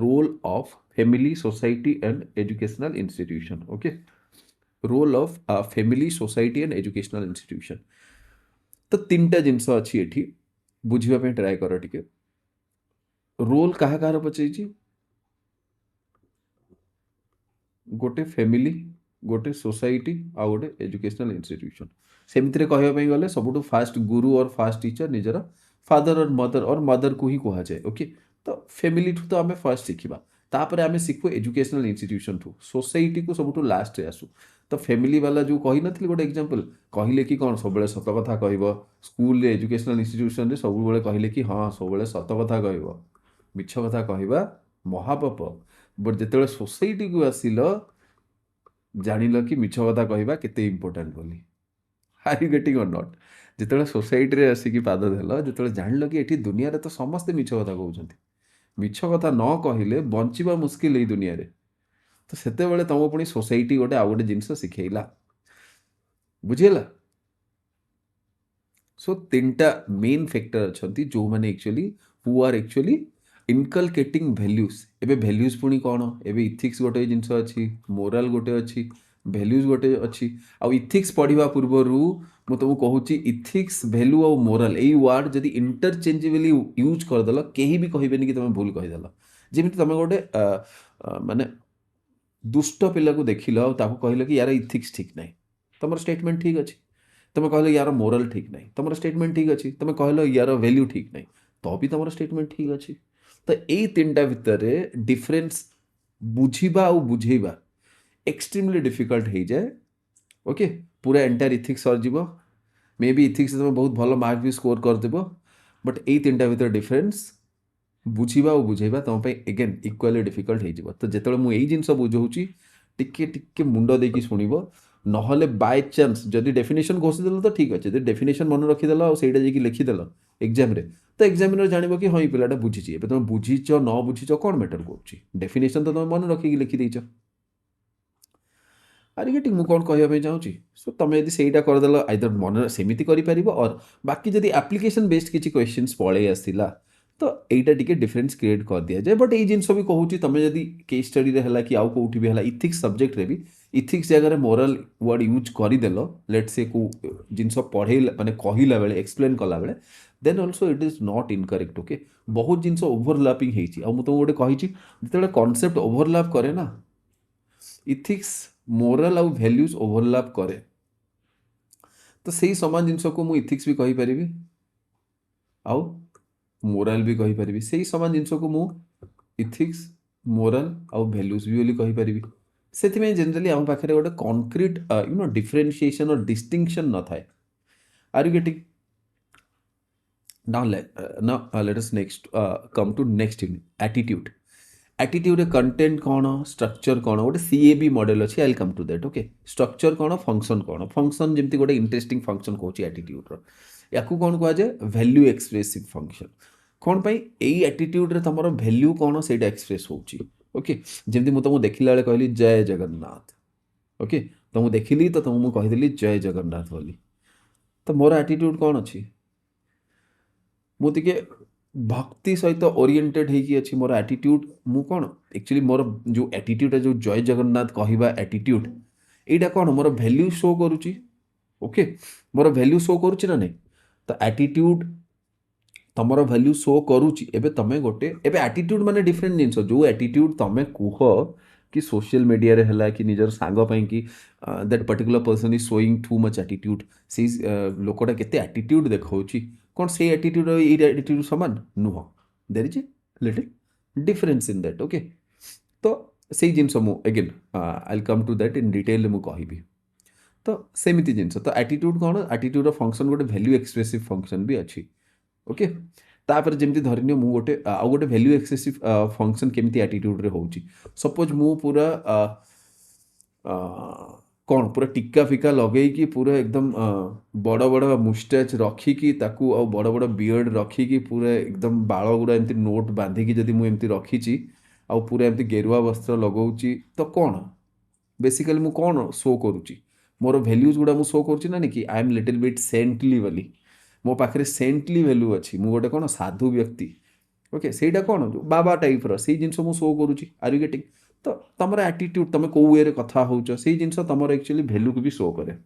role of family society and educational institution, okay, role of family society and educational institution. ତ ତିନିଟା ଜିନିଷ ଅଛି ଏଠି, ବୁଝିବା ପାଇଁ ଟ୍ରାଏ କର ଟିକେ। ରୋଲ୍ କାହା କାହାର ପଚାଇଛି? ଗୋଟେ ଫ୍ୟାମିଲି, ଗୋଟେ ସୋସାଇଟି ଆଉ ଗୋଟେ ଏଜୁକେସନାଲ ଇନଷ୍ଟିଟ୍ୟୁସନ। ସେମିତିରେ କହିବା ପାଇଁ ଗଲେ ସବୁଠୁ ଫାଷ୍ଟ ଗୁରୁ ଅର୍ ଫାଷ୍ଟ ଟିଚର ନିଜର ଫାଦର ଅର୍ ମଦରକୁ ହିଁ କୁହାଯାଏ, ଓକେ। ତ ଫ୍ୟାମିଲିଠୁ ତ ଆମେ ଫାଷ୍ଟ ଶିଖିବା, ତାପରେ ଆମେ ଶିଖୁ ଏଜୁକେସନାଲ ଇନଷ୍ଟିଟ୍ୟୁସନଠୁ, ସୋସାଇଟିକୁ ସବୁଠୁ ଲାଷ୍ଟରେ ଆସୁ। ତ ଫ୍ୟାମିଲି ବାଲା ଯେଉଁ କହିନଥିଲି ଗୋଟେ ଏକ୍ଜାମ୍ପଲ, କହିଲେ କି କ'ଣ ସବୁବେଳେ ସତ କଥା କହିବ, ସ୍କୁଲରେ ଏଜୁକେସନାଲ ଇନଷ୍ଟିଟ୍ୟୁସନରେ ସବୁବେଳେ କହିଲେ କି ହଁ ସବୁବେଳେ ସତ କଥା କହିବ, ମିଛ କଥା କହିବା ମହାପାପ। ବଟ୍ ଯେତେବେଳେ ସୋସାଇଟିକୁ ଆସିଲ ଜାଣିଲ କି ମିଛ କଥା କହିବା କେତେ ଇମ୍ପୋର୍ଟାଣ୍ଟ ବୋଲି। ଆର୍ ୟୁ ଗେଟିଂ ଅର୍ ନଟ୍? ଯେତେବେଳେ ସୋସାଇଟିରେ ଆସିକି ପାଦ ଦେଲ, ଯେତେବେଳେ ଜାଣିଲ କି ଏଠି ଦୁନିଆରେ ତ ସମସ୍ତେ ମିଛ କଥା କହୁଛନ୍ତି, ମିଛ କଥା ନ କହିଲେ ବଞ୍ଚିବା ମୁସ୍କିଲ ଏଇ ଦୁନିଆରେ, ତ ସେତେବେଳେ ତମ ପୁଣି ସୋସାଇଟି ଗୋଟେ ଆଉ ଗୋଟେ ଜିନିଷ ଶିଖେଇଲା, ବୁଝିହେଲା? ସୋ ତିନିଟା ମେନ୍ ଫ୍ୟାକ୍ଟର ଅଛନ୍ତି ଯେଉଁମାନେ ଆକ୍ଚୁଆଲି ହୁ ଆର୍ ଆକ୍ଚୁଆଲି ଇନକଲକେଟିଂ ଭ୍ୟାଲ୍ୟୁଜ୍। ଏବେ ଭ୍ୟାଲ୍ୟୁଜ୍ ପୁଣି କ'ଣ? ଏବେ ଇଥିକ୍ସ ଗୋଟେ ଜିନିଷ ଅଛି, ମୋରାଲ ଗୋଟେ ଅଛି, ଭ୍ୟାଲ୍ୟୁଜ୍ ଗୋଟେ ଅଛି। ଆଉ ଇଥିକ୍ସ ପଢ଼ିବା ପୂର୍ବରୁ ମୁଁ ତୁମକୁ କହୁଛି ଇଥିକ୍ସ, ଭ୍ୟାଲ୍ୟୁ ଆଉ ମୋରାଲ ଏଇ ୱାର୍ଡ଼ ଯଦି ଇଣ୍ଟରଚେଞ୍ଜେବଲି ୟୁଜ୍ କରିଦେଲ କେହି ବି କହିବେନି କି ତୁମେ ଭୁଲ କହିଦେଲ। ଯେମିତି ତୁମେ ଗୋଟେ ମାନେ ଦୁଷ୍ଟ ପିଲାକୁ ଦେଖିଲ ଆଉ ତାକୁ କହିଲ କି ୟାର ଇଥିକ୍ସ ଠିକ୍ ନାହିଁ, ତୁମର ଷ୍ଟେଟମେଣ୍ଟ ଠିକ୍ ଅଛି। ତୁମେ କହିଲ ୟାର ମୋରାଲ ଠିକ୍ ନାହିଁ, ତୁମର ଷ୍ଟେଟମେଣ୍ଟ ଠିକ୍ ଅଛି। ତୁମେ କହିଲ ୟାର ଭ୍ୟାଲ୍ୟୁ ଠିକ୍ ନାହିଁ, ତ ବି ତୁମର ଷ୍ଟେଟମେଣ୍ଟ ଠିକ୍ ଅଛି। ତ ଏଇ ତିନିଟା ଭିତରେ ଡିଫରେନ୍ସ ବୁଝିବା ଆଉ ବୁଝେଇବା ଏକ୍ସଟ୍ରିମଲି ଡିଫିକଲ୍ଟ ହେଇଯାଏ, ଓକେ। ପୁରା ଏଣ୍ଟାୟାର ଇଥିକ୍ସ ସରିଯିବ, ମେ ବି ଇଥିକ୍ସ ତୁମେ ବହୁତ ଭଲ ମାର୍କ ବି ସ୍କୋର କରିଦେବ, ବଟ୍ ଏଇ ତିନିଟା ଭିତରେ ଡିଫରେନ୍ସ ବୁଝିବା ଆଉ ବୁଝେଇବା ତୁମ ପାଇଁ ଏଗେନ୍ ଇକ୍ୱାଲି ଡିଫିକଲ୍ଟ ହେଇଯିବ। ତ ଯେତେବେଳେ ମୁଁ ଏଇ ଜିନିଷ ବୁଝାଉଛି ଟିକେ ଟିକେ ମୁଣ୍ଡ ଦେଇକି ଶୁଣିବ, ନହେଲେ ବାଇ ଚାନ୍ସ ଯଦି ଡେଫିନେସନ୍ ଘୋଷିଦେଲ ତ ଠିକ୍ ଅଛି, ଯଦି ଡେଫିନେସନ୍ ମନେ ରଖିଦେଲ ଆଉ ସେଇଟା ଯାଇକି ଲେଖିଦେଲ ଏକ୍ଜାମ୍ରେ, ତ ଏକ୍ଜାମିନର ଜାଣିବ କି ହଁ ଏଇ ପିଲାଟା ବୁଝିଛି। ଏବେ ତୁମେ ବୁଝିଛ ନ ବୁଝିଛ କ'ଣ ମ୍ୟାଟର କରୁଛି, ଡେଫିନେସନ୍ ତ ତୁମେ ମନେ ରଖିକି ଲେଖିଦେଇଛ। ଆରେ ଗେଟିଂ ମୁଁ କ'ଣ କହିବା ପାଇଁ ଚାହୁଁଛି? ସୋ ତୁମେ ଯଦି ସେଇଟା କରିଦେଲ ଆଇଦର ମନେ ସେମିତି କରିପାରିବ, ଅର୍ ବାକି ଯଦି ଆପ୍ଲିକେସନ୍ ବେସ୍ଡ କିଛି କ୍ୱେଶ୍ଚିନ୍ସ ପଳେଇ ଆସିଲା ତ ଏଇଟା ଟିକେ ଡିଫରେନ୍ସ କ୍ରିଏଟ୍ କରିଦିଆଯାଏ। ବଟ୍ ଏଇ ଜିନିଷ ବି କହୁଛି ତୁମେ ଯଦି କେସ୍ ଷ୍ଟଡ଼ିରେ ହେଲା କି ଆଉ କେଉଁଠି ବି ହେଲା ଇଥିକ୍ସ ସବଜେକ୍ଟରେ ବି ଇଥିକ୍ସ ଜାଗାରେ ମୋରାଲ ୱାର୍ଡ଼ ୟୁଜ୍ କରିଦେଲ, ଲେଟ୍ ସେ କେଉଁ ଜିନିଷ ପଢ଼େଇଲା ମାନେ କହିଲା ବେଳେ ଏକ୍ସପ୍ଲେନ୍ କଲାବେଳେ, then also it is not incorrect, okay. ବହୁତ ଜିନିଷ ଓଭରଲାପିଂ ହେଇଛି। ଆଉ ମୁଁ ତୁମକୁ ଗୋଟେ କହିଛି ଯେତେବେଳେ କନସେପ୍ଟ ଓଭରଲାପ୍ କରେ ନା, ଇଥିକ୍ସ ମୋରାଲ ଆଉ ଭ୍ୟାଲ୍ୟୁଜ୍ ଓଭରଲାପ୍ କରେ, ତ ସେଇ ସମାନ ଜିନିଷକୁ ମୁଁ ଇଥିକ୍ସ ବି କହିପାରିବି ଆଉ ମୋରାଲ ବି କହିପାରିବି, ସେଇ ସମାନ ଜିନିଷକୁ ମୁଁ ଇଥିକ୍ସ, ମୋରାଲ ଆଉ ଭ୍ୟାଲ୍ୟୁଜ୍ ବି ବୋଲି କହିପାରିବି। ସେଥିପାଇଁ ଜେନେରାଲି ଆମ ପାଖରେ ଗୋଟେ କନକ୍ରିଟ୍ ଡିଫରେନ୍ସିଏସନ୍ ଅର୍ ଡିଷ୍ଟିଂସନ୍ ନଥାଏ। Are you getting? now let us next come to next unit, attitude. Attitude content कौन, स्ट्रक्चर कौन, गोटे CAB मॉडल अच्छी, I come to that, okay. Structure कौन, फंक्शन कौन, फंक्शन जमती गोटे इंटरेस्टिंग फंक्शन कहूँ एटीट्यूड या कौन कहुए वैल्यू एक्सप्रेसिव फंक्शन। कौन पाई एई एटीट्यूड रे तमरो वैल्यू कौन सेटा एक्सप्रेस होची, ओके। जमती मु तुमको देखिला बेले कहली जय जगन्नाथ, ओके, तो मु देखिली तो तुमको कहीदेली जय जगन्नाथ बोली, तो मोर एटीट्यूड कौन अच्छी, मु टिके भक्ति सहित ओरिएंटेड होगी अच्छी मोर एटीट्यूड। मु कौन एक्चुअली मोर जो एटीट्यूड जो जय जगन्नाथ कहवा एटीट्यूड एटा कौन मोर वैल्यू शो करुच्ची, ओके, मोर वैल्यू शो करुच्ची ना नहीं, तो एटीट्यूड तमर वैल्यू शो करुच्ची। एबे तमे गोटे एबे एटीट्यूड माने डिफरेंट जिनस, जो एटीट्यूड तमे कुह कि सोशल मीडिया रे हला कि निजर सांग पई कि that particular person is showing too much attitude, से लोकटा केते एटीट्यूड देखाउची, कौन से एटीट्यूड ये एटीट्यूड समान नुह, there is a little difference in that, okay. तो से जिनस मु again I will come to that in detail मु कहबी। तो सेमिति जिनस, तो एटीट्यूड कौन, एटीट्यूड फंक्शन गोटे वैल्यू एक्सप्रेसिव फंक्शन भी अच्छी, ओके। तापर जेमती धरिनियो मु गोटे आउ गोटे वैल्यू एक्सेसिव फंक्शन केमती एटीट्यूड रे होउची सपोज मु पूरा कौन पूरा टिक्का फिका लगेगी पूरा एकदम बड़ बड़ मुस्टाच रखिकी ताकू आ बड़ बड़ बियर्ड रखिकी पूरा एकदम बाल गुड़ा एमती नोट बांधिकी जदि मु एमती रखिची आ पूरा एमती गेरुआ वस्त्र लगाऊची तो कौन बेसिकली मु कौन शो करुची मोर भैल्यूज गुड़ा मु शो करुची ना कि I am little bit saintly बोली मो पाखे सेंटली भैल्यू अच्छी मु गोटे कौन साधु व्यक्ति ओके सेटा कौन जो बाबा टाइप रे जिन मु शो करुची आर यू गेटिंग तो तुम एटीट्यूड तुम कौ वे कथा हो जिन तुम एक्चुअली भैल्यू को भी शो करे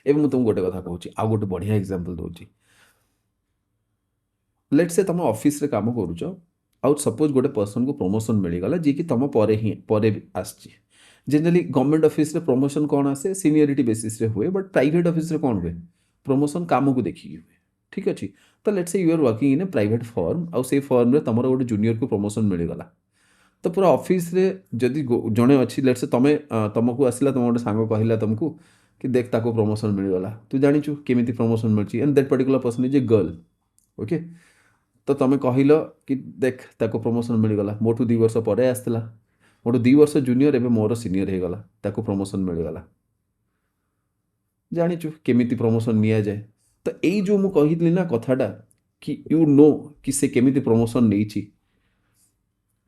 एवं मुझे तुमको गोटे कथा कहूँ आउ गोटे बढ़िया एग्जांपल दूची लेट से तुम ऑफिस रे काम करुच आउ सपोज गोटे पर्सन को प्रमोशन मिलगला जी कि तुम पर ही पर आसी जनरली गवर्नमेंट ऑफिस रे प्रमोशन कौन आसे सीनियरिटी बेसिस रे हुए बट प्राइवेट ऑफिस रे कौन हुए प्रमोशन काम को देखिए हुए ठीक अच्छे तो let's say you are working in a private firm आउ से फर्म रे तुम गोटे जूनियर को प्रमोशन मिलगला तो पूरा ऑफिस रे जदि जड़े अच्छी लेट से तुम तुमको आसला तुम गोटे सांग कहला तुमको कि देख ताको प्रमोशन मिलगला तू जाचु केमी प्रमोशन मिली and that particular person is a girl okay तो तुम कहल कि देख ताको प्रमोशन मिलगला मोठू 2 वर्ष पर आसला मोठू 2 वर्ष जूनियर एवं मोर सीनियर हो गला ताको प्रमोशन मिलगला जाचु केमी प्रमोशन नि जाए तो यही जो मुझे कहली ना कथाटा कि यू नो कि से केमी प्रमोशन नहीं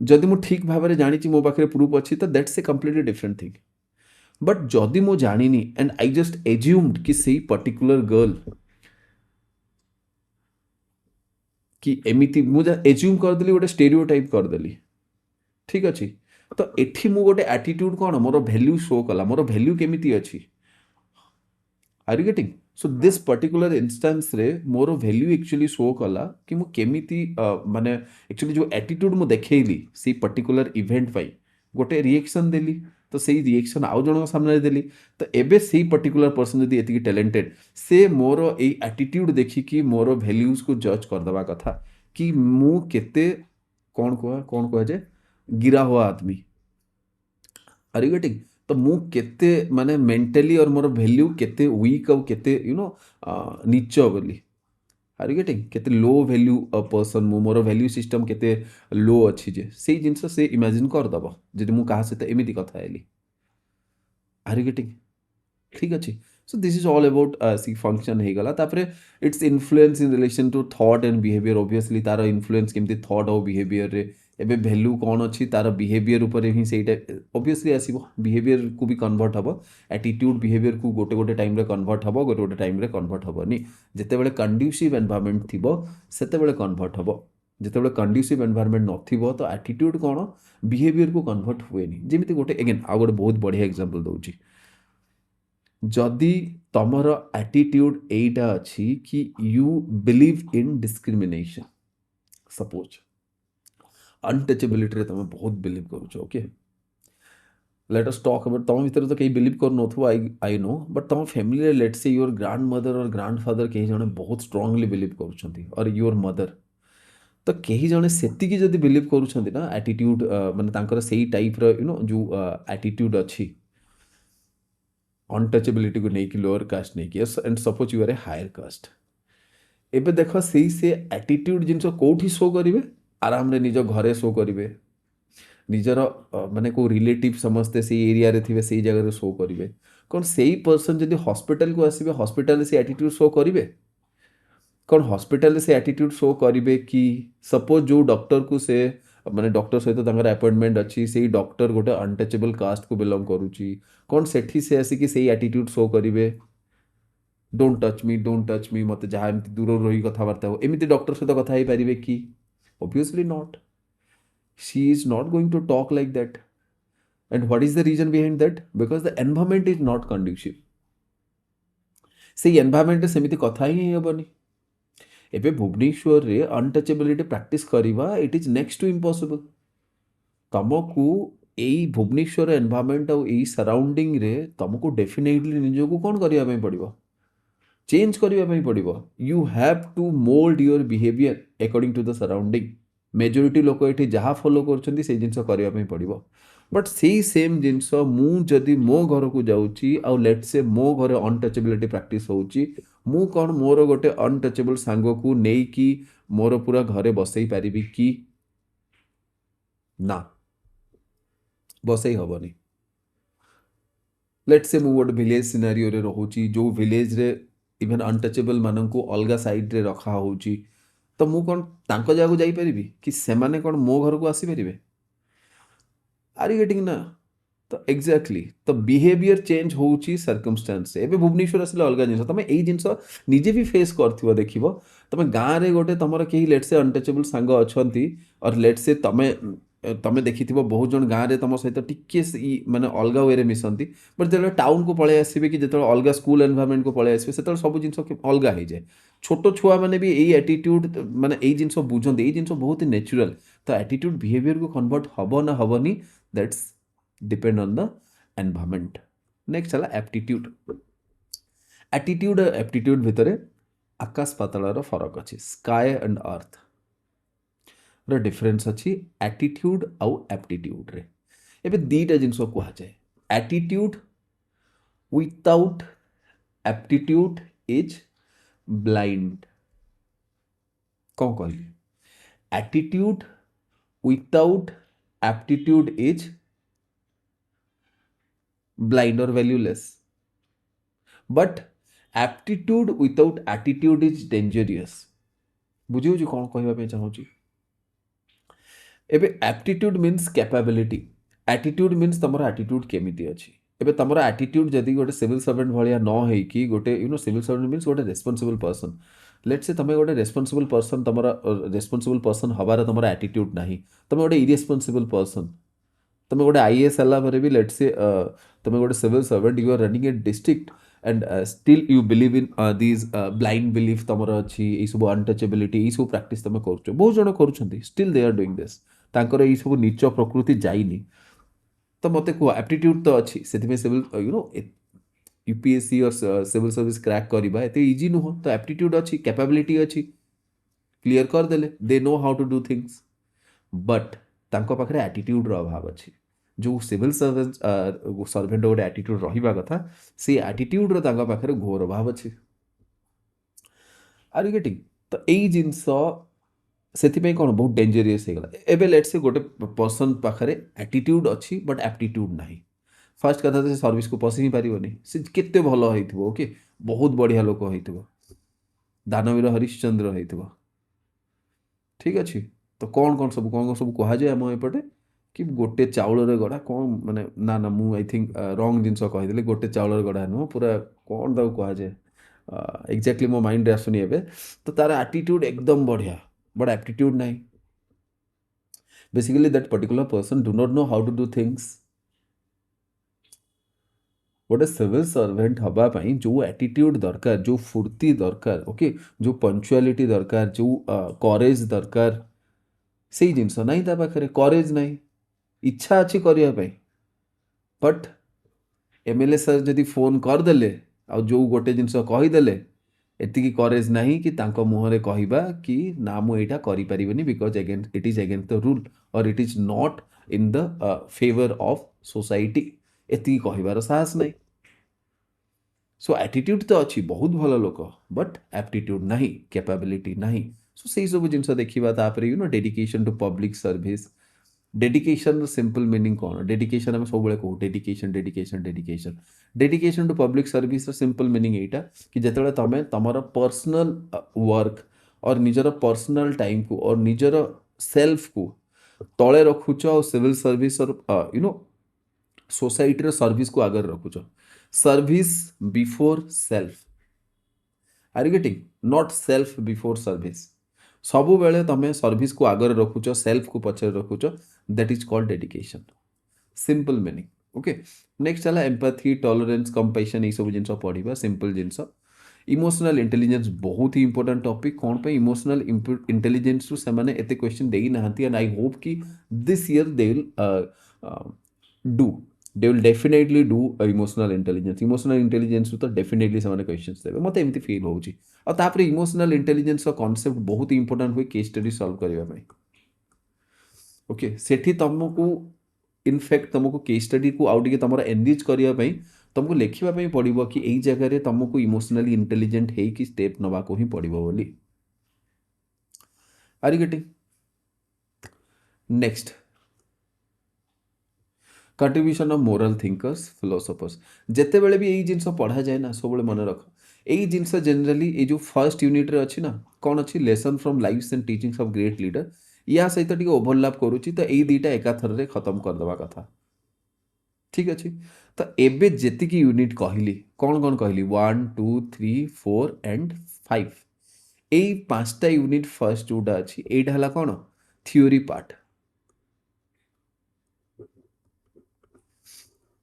जदि मु ठीक भाव में जानी मो पाखे प्रूफ अच्छी तो that's a completely different thing but जदि मु जानी एंड आई जस्ट एज्यूम्ड कि से पर्टिकुलर गर्ल कि एमिति मुझे एज्यूम करदेली गोटे स्टेरियोटाइप करदेली ठीक अच्छे तो एठी मु गोटे एटीट्यूड कौन मोर वैल्यू शो कला मोर वैल्यू केमिति अच्छी are you getting so this particular instance रे मोर वैल्यू एक्चुअली शो कला कि मु केमिति माने एक्चुअली जो एटीट्यूड मु देखैली सी पर्टिकुलर इवेंट पाई गोटे रिएक्शन देली तो सही रिएक्शन आउ जन सामने देली तो एबे सही पर्टिकुलर पर्सन जदि एतिकी टैलेंटेड से मोर ए एटीट्यूड देखिकी मोर वैल्यूज को जज करदवा कथा कि मु केते कौन कह जाए गिरा हुआ आदमी आर यू गेटिंग तो मु केते माने मेंटली और मोर वैल्यू केते वीक और केते यू नो नीच बोली आर यू गेटिंग केते लो वैल्यू पर्सन मु मोर वैल्यू सिस्टम केते लो अच्छी जे से जिनस से इमेजिन करदब जदि मु कहा सहित एमिति कथा हेली आर यू गेटिंग ठीक अच्छे so this is all about C function हो गला तापरे its influence in relation to thought and behaviour obviously तार इन्फ्लुएंस केमती थॉट और बिहेवियर रे एबे वैल्यू कौन अच्छी तार बिहेवियर उपर ही सेटा ऑब्वियसली आसीबो बिहेवियर को भी कन्वर्ट हबो एटीट्यूड बिहेवियर को गोटे गोटे टाइम रे कन्वर्ट हबो गोटे गोटे टाइम रे कन्वर्ट हबोनी जेतेबेले कंड्यूसिव एनवायरनमेंट थिबो सेतेबेले कन्वर्ट हबो जेतेबेले कंड्यूसिव एनवायरनमेंट नथिबो तो एटीट्यूड कौन बिहेवियर को कन्वर्ट हुएनी जेमिति गोटे अगेन आ गोटे बहुत बढ़िया एग्जांपल दउची जदि तमर एटीट्यूड एटा अच्छी कि you believe in discrimination suppose untouchability तुम बहुत बिलीव करुच okay let us talk about तुम भीतर तो कहीं बिलीव कर नो आई नो बट तुम family let say your grandmother और ग्रांड फादर कहीं जने बहुत स्ट्रांगली बिलीव कर योर मदर तो कहीं जने सेतिकी जदि बिलीव करुछंती ना एटीट्यूड माने तांकर सेही टाइप रो यू नो जो एटीट्यूड अच्छी अनटचेबिलिटी को लेकिन लोअर कास्ट नहीं कि and suppose you are a higher caste एबे देख से एटीट्यूड जिनस कौटी शो करेंगे आराम रे निज घरे शो करेंगे निजर माने को रिलेटिव समस्ते से एरिया रे थिबे से जगह रे शो करेंगे कौन से पर्सन जदि हॉस्पिटल को आसबे हॉस्पिटल से एटीट्यूड शो करेंगे कौन हॉस्पिटल से एटीट्यूड शो करेंगे कि सपोज जो डॉक्टर को से माने डॉक्टर सहित अपॉइंटमेंट अच्छी से डॉक्टर गोटे अनटचेबल कास्ट को बिलोंग करुच्ची कौन सेठी से आसिकी से एटीट्यूड शो करेंगे डोंट टच मी मत जहाँ एमती दूर रही कथबार्ता हो एमती डॉक्टर सहित कथा हो पारे कि obviously not she is not going to talk like that and what is the reason behind that because the environment is not conducive से एनवायरनमेंट सेमती कथा ही हेबनी एबे भुवनेश्वर रे अनटचेबिलिटी प्रैक्टिस करवा it is next to impossible तुमको यही भुवनेश्वर एनवायरनमेंट और यही सराउंडिंग रे तुमको डेफिनेटली निजको कौन करने पड़ो चेंज करने पड़ो you have to mould your behaviour according to the surrounding majority लोक ये जहाँ फॉलो कर जिनस करने पड़ो बट से सेम जिनस मुझे मो घर को जाऊँगी आउ लेट से मो घर अनटचेबिलिटी प्रैक्टिस होची मु कौन मोर गोटे अनटचेबल सांग को नहीं कि मोर पूरा घरे बसई पारिबी कि ना बसई हबनी लेट्स से मु गोटे विलेज सिनारियो रे रहूची जो विलेज रे इवन अनटचेबल माननकु अलगा साइड रे रखा होची तो मु कौन तांको जागु जाई परिबी कि सेमाने कौन मो घर को आसी परिबे आर यू गेटिंग ना तो एक्जाक्टली तो बिहेवियर चेंज होची सर्कमस्टांस एबे भुवनेश्वर आसले अलग जिनस तमे एई जिनस निजे भी फेस करथिबो देखिबो तमे गाँ रे गोटे तमर केही लेट्स से अनटचेबल सांग अछंती और लेट्स से तमे तमे देखिथिबो बहुत जन गाँ रे तम सहित टिके माने अलग वे रे मिसंती बट जेतले टाउन को पळे आसीबे कि जेतले अलग स्कूल एनवायरनमेंट को पळे आसीबे सेतले सब जिनस अलग हे जाय छोट छुआ माने भी एई एटीट्यूड माने एई जिनस बुझंती एई जिनस बहुत ही नेचुरल तो एटीट्यूड बिहेवियर को कन्वर्ट हबो ना हबनी that's depend on the environment next चला एप्टीट्यूड एटीट्यूड एप्टीट्यूड भितर आकाश पाताल फरक अच्छी स्काए एंड अर्थ डिफरेन्स अच्छी एटीट्यूड आउ एप्टीट्यूड रे एबे दीटा जिनस कह जाए attitude without aptitude is blind कौन कहली attitude without aptitude is blind और valueless but aptitude without attitude is dangerous बुझे कौन कहवाई चाहूँगी एबे aptitude means capability attitude means तुम एटीट्यूड केमिति अच्छी एबे तुम एटीट्यूड जदि गोटे सिविल सर्वेंट भाया न होइकी गोटे सिविल सर्वेंट मीन्स गोटे रेस्पॉन्सिबल पर्सन लेट्स से तुम गोटे रेस्पॉन्सिबल पर्सन तुम रेस्पॉन्सिबल पर्सन हबार तुम एटीट्यूड ना तुम गोटे इरेस्पॉन्सिबल पर्सन तुम गोटे आईएएस हला पर भी लेट्स से तुम गोटे civil servant you are running a district and still you believe in this blind belief तुम अच्छी ये सब अनटचेबिलिटी ये सब प्राक्टिस तुम कर बहुत जन कर still they are doing this तांकर ये सब नीच प्रकृति जाइनी तो मत कह एप्टीट्यूड तो अच्छी से सिविल यूपीएससी और सिविल सर्विस क्रैक करवा एत इजी नुह तो एप्टीट्यूड अच्छी कैपेबिलिटी अच्छी क्लीयर करदे they know how to do things but तांको पाखरे एटीट्यूड अभाव अच्छी जो सिविल सर्वेंट गोटे एटीट्यूड रहा कथा से एटीट्यूड पाखरे घोर अभाव अच्छी आर यू गेटिंग तो यही जिनस से कौन बहुत डेंजरियस होगा एबे लेट्स से गोटे पर्सन पाखरे एटीट्यूड अच्छी बट एप्टीट्यूड ना फास्ट कथा से सर्विस को पशि ही पारनी से केते भल हो ओके बहुत बढ़िया लोक हो दानवीर हरिश्चंद्र हो ठीक अच्छे तो कौन सब कह जाए आम एपटे कि गोटे चाउल गढ़ा कौन माने ना ना मु आई थिंक रंग जिनस कहीदेली गोटे चाउल गढ़ा नुह पूरा कौन ताको कह जाए एक्जाक्टली मो माइंड आसुनी एबे तो तार एटीट्यूड एकदम बढ़िया बट एप्टीट्यूड नहीं basically that particular person do not know how to do things गोटे सिविल सर्वेंट हवापाई जो एटीट्यूड दरकार जो फुर्ती दरकार ओके जो पंक्चुअलिटी दरकार जो करेज दरकार से जिनस ना ता पाखे करेज ना इच्छा अच्छी करने बट एमएलए सर जदि फोन करदे आ जो गोटे जिनस कहीदेले एतिकी करेज ना कि मुहरे कहवा कि ना मुझा करें because it is against the rule और it is not in the favour of society एतिकी कहबार साहस नहीं सो एटीट्यूड तो अच्छी बहुत भल लोक बट एप्टीट्यूड ना कैपेबिलिटी ना सो से सब जिन देखा dedication to public service dedication simple meaning कौन डेडिकेशन आम सब कहू dedication dedication dedication dedication to public service simple meaning यहीटा कि जिते तुम तुम पर्सनल वर्क और निजर पर्सनल टाइम को और निजर सेल्फ को तले रखुच और सिविल सर्विस और सोसाइटी सर्विस को आगे रखुच service before self are you getting not self before service सब बेले तुम सर्विस को आगे रखुच सेल्फ को पछरे रखुच that is called dedication simple meaning okay next चला एम्पैथी टॉलरेंस कंपैशन ये सब जिनस पढ़ा सिंपल जिनस इमोशनल इंटेलिजेंस बहुत ही इंपोर्टेंट टॉपिक कौन पे इमोशनल इंटेलिजेंस से मैंने एते क्वेश्चन दे ही नहांती एंड आई होप कि this year they will definitely do emotional intelligence तो डेफिनेटली से क्वेश्चन देवे मत एमती फील होची और तापर इमोशनल इंटेलिजेंस कॉन्सेप्ट बहुत इंपोर्टेंट हुए केस स्टडी सॉल्व करने ओके सेठी तुमको इनफैक्ट तुमको केस स्टडी को आउ टे तुम एनरिच करने तुमको लिखापी पड़ो कि यही जगह तुमको इमोशनली इंटेलिजेंट हो कि स्टेप नवा को ही पड़ो बोली are you getting? Next, contribution of moral thinkers philosophers. जितेबाला भी यही जिनस पढ़ा जाए ना सब मन रख, यही जिनस जनरली ये जो फर्स्ट यूनिट रे अच्छी ना कौन अच्छी lesson from life's and teachings of great leader, या सहित टी ओभरलैप करुच्ची, तो यही दुईटा एकाथर रे खत्म करदेवा कथा। ठीक अच्छे, तो एबे जेतिकी यूनिट कहली कौन कौन कहली 1 2 3 4 एंड 5, यही पांचटा यूनिट फर्स्ट जोटा अच्छी एटा हला कौन थ्योरी पार्ट,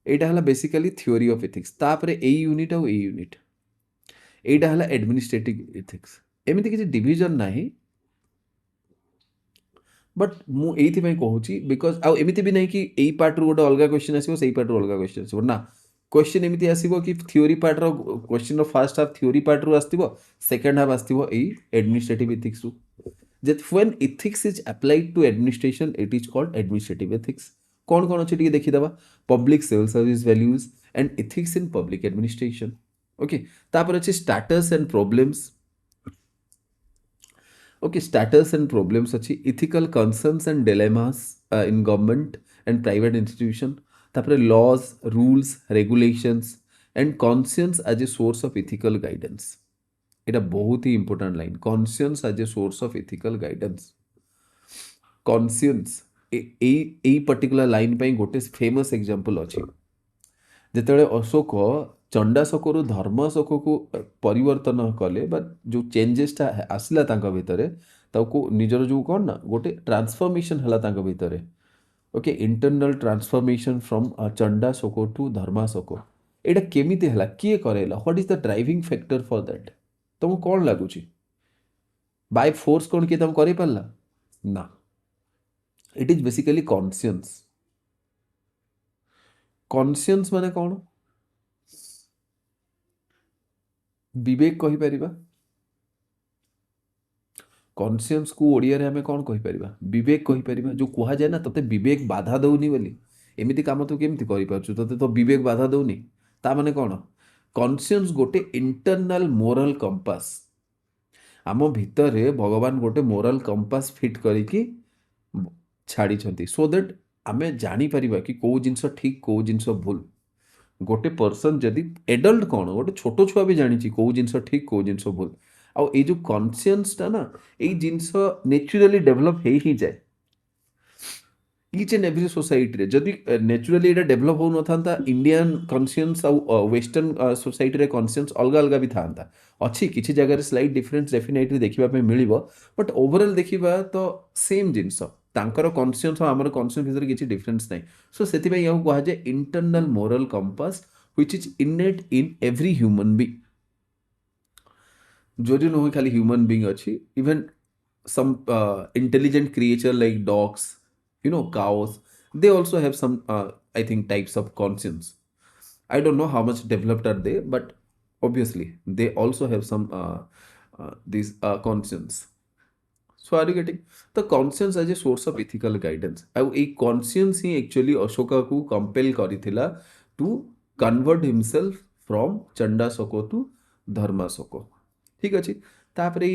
एटा हला बेसिकली थ्योरी ऑफ एथिक्स। तापरे ए यूनिट और ए यूनिट एटा हला एडमिनिस्ट्रेटिव एथिक्स। एमिति किसी डिवीजन नाही, बट मु एथि पई कहूची बिकॉज आ एमिति भी नहीं कि एई पार्ट रो गोटे अलग क्वेश्चन आसीबो, सेई पार्ट रो अलग क्वेश्चन आसीबो ना। क्वेश्चन एमिति आसीबो कि थ्योरी पार्ट रो क्वेश्चन रो फर्स्ट हाफ थ्योरी पार्ट रो आस्तिबो, सेकंड हाफ आस्तिबो एई एडमिनिस्ट्रेटिव एथिक्स रो। that when ethics is applied to administration it is called administrative ethics। कौन कौन अच्छे देखी दबा, public civil service values and ethics in public administration. Okay, तापर अच्छे status and problems. Okay, status and problems अच्छी ethical concerns and dilemmas in government and private institution. तापर laws rules regulations and conscience as a source of ethical guidance. এটা बहुत ही important line, conscience as a source of ethical guidance. Conscience এই particular line पे गोटे famous example अच्छी, जिते अशोक चंडाशोक रु धर्माशोक को परिवर्तन कले बा जो चेंजेसटा आसला तांका भितरे ताको निजर जो कौन ना गोटे ट्रांसफॉर्मेशन हला तांका भितरे। Okay, internal transformation from Chandashoka to Dharmashoka. एटा केमिति हला, किए करेला, what is the driving factor for that? तुमको कौन लगुच बाय फोर्स कौन किए तुम कर पारा ना? It is basically conscience. Conscience माने कौन? विवेक कहि परिबा। कॉन्शियंस को ओडिया रे हमें कौन कहि परिबा? विवेक कहि परिबा। जो कहा जाए ना तते विवेक बाधा दउनी बोली, एमिति काम तू केमिति करि पाछु, तते तो विवेक बाधा दउनी, ता माने कौन? कॉन्शियंस गोटे इंटरनल मोरल कंपास। आम भितर भगवान गोटे मोरल कंपास फिट करिकी छाड़ी, सो दैट आमे जानी परिबा कि कौ जिनस ठीक कौ जिनस भूल। गोटे पर्सन जदि एडल्ट कौन गोटे छोट छुआ भी जानी कौ जिनस ठीक कौ जिनस भूल। आउ ए जो कॉन्शियंसटा ना ये जिनस नेचुरली डेभलप हो ही जाए इच एंड एवरी सोसाइटी रे। जदि नेचुरली एटा डेभलप हो न था इंडियन कॉन्शियंस आउ वेस्टर्न सोसाइटी रे कॉन्शियंस अलग अलग भी था अच्छी किसी जगह स्लाइट डिफरेंस डेफिनेटली देखा मिल, बट ओवरऑल देखा तो सेम जिनस तांकर कॉन्शियंस और आमर कॉन्शियंस भितर किसी डिफरेंस नहीं। सो से कह जाए internal moral compass which is इनेट in every human being. जो नुह खाली ह्यूमन बीइंग अच्छी, even some intelligent creature like dogs, cows, they also have some I think types of conscience. I don't know how much developed are they, but obviously they also have some these conscience। So are you getting the conscience as a source of ethical guidance? ଆଉ ଏଇ conscience ହିଁ actually ଅଶୋକାକୁ compel କରିଥିଲା to convert himself from Chandashoka to Dharmashoka. ठीक अच्छे, तापरे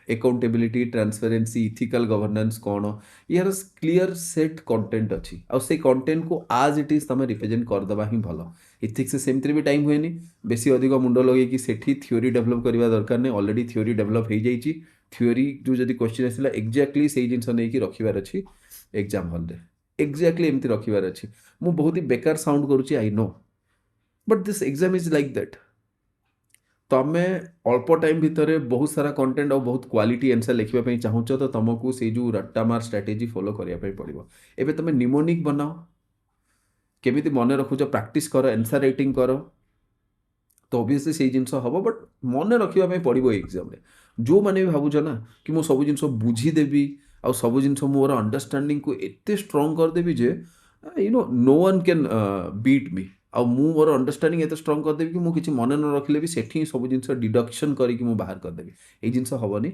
accountability transparency ethical governance कौन, यार clear set content अच्छी, आ से कंटेंट को आज इट इज तुम रिप्रेजेंट करदेवा ही भल। इथिक्स सेमती भी टाइम हुए बेसी अधिक मुंड लगे कि सेठी थ्योरी डेभलप करवा दरकार नहीं, ऑलरेडी थ्योरी डेभलप हो जाइए। थ्योरी जो जब क्वेश्चन आसला एक्जाक्टली से जिन नहीं रखार अच्छी एग्जाम हल रे, एक्जाक्टली एमती रखार अच्छी। मु बहुत ही बेकार साउंड करुच्ची I know, but this exam is like that. तमें अल्प टाइम भितर बहुत सारा कंटेंट और बहुत क्वालिटी आंसर लिखापी चाहूँ तो तुमको से जो रट्टामार स्ट्राटेजी फॉलो करने पड़ो। एबे तुम निमोनिक बनाओ, केमिति मन रखुच प्रैक्टिस कर, आंसर राइटिंग कर, तो ऑब्वियसली से जिनस हम, बट मन रखापी पड़ो एग्जाम रे। जो मैंने भी भावुच ना कि मु सब जिन बुझीदेवी आ सब जिन मोर अंडरस्टैंडिंग को एत स्ट्रंग करदेवी जे no one can beat me. आ मोर अंडरस्टैंडिंग एत स्ट्रंग करदेवी कि मुझे मन न रखिले भी सेठी सब जिन डिडक्शन करके बाहर करदेवी। ये जिन हेनी,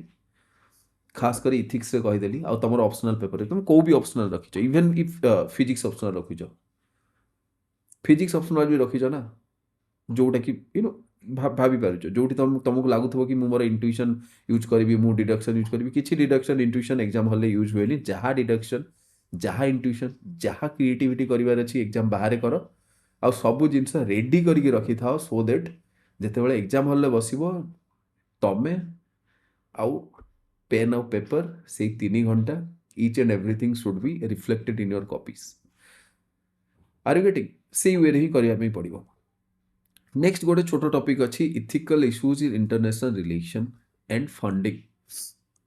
खास कर इथिक्स कहीदेली। आ तुम ऑप्शनल पेपर तुम कौ भी ऑप्शनल रखीच, इवन इफ फिजिक्स ऑप्शनल रखीच, फिजिक्स ऑप्शनल भी रखीच ना, जोटा कि ଭାବି ପାରୁଛ ଯୋଉଠି ତମକୁ ଲାଗୁଥିବ କି ମୁଁ ମୋର ଇଣ୍ଟୁଇସନ୍ ୟୁଜ୍ କରିବି, ମୁଁ ଡିଡକ୍ସନ୍ ୟୁଜ୍ କରିବି, କିଛି ଡିଡକ୍ସନ୍ ଇଣ୍ଟୁଇସନ୍ ଏକ୍ଜାମ୍ ହଲ୍ରେ ୟୁଜ୍ ହୁଏନି। ଯାହା ଡିଡକ୍ସନ୍, ଯାହା ଇଣ୍ଟୁଇସନ୍, ଯାହା କ୍ରିଏଟିଭିଟି କରିବାର ଅଛି ଏକ୍ଜାମ୍ ବାହାରେ କର, ଆଉ ସବୁ ଜିନିଷ ରେଡ଼ି କରିକି ରଖିଥାଅ ସୋ ଦ୍ୟାଟ୍ ଯେତେବେଳେ ଏକ୍ଜାମ୍ ହଲ୍ରେ ବସିବ ତମେ ଆଉ ପେନ୍ ଆଉ ପେପର୍ ସେଇ 3 ଘଣ୍ଟା each and everything should be reflected in your copies. Are you getting? ସେଇ ୱେରେ ହିଁ କରିବା ପାଇଁ ପଡ଼ିବ। ନେକ୍ସଟ ଗୋଟେ ଛୋଟ ଟପିକ୍ ଅଛି ethical issues in international relation and funding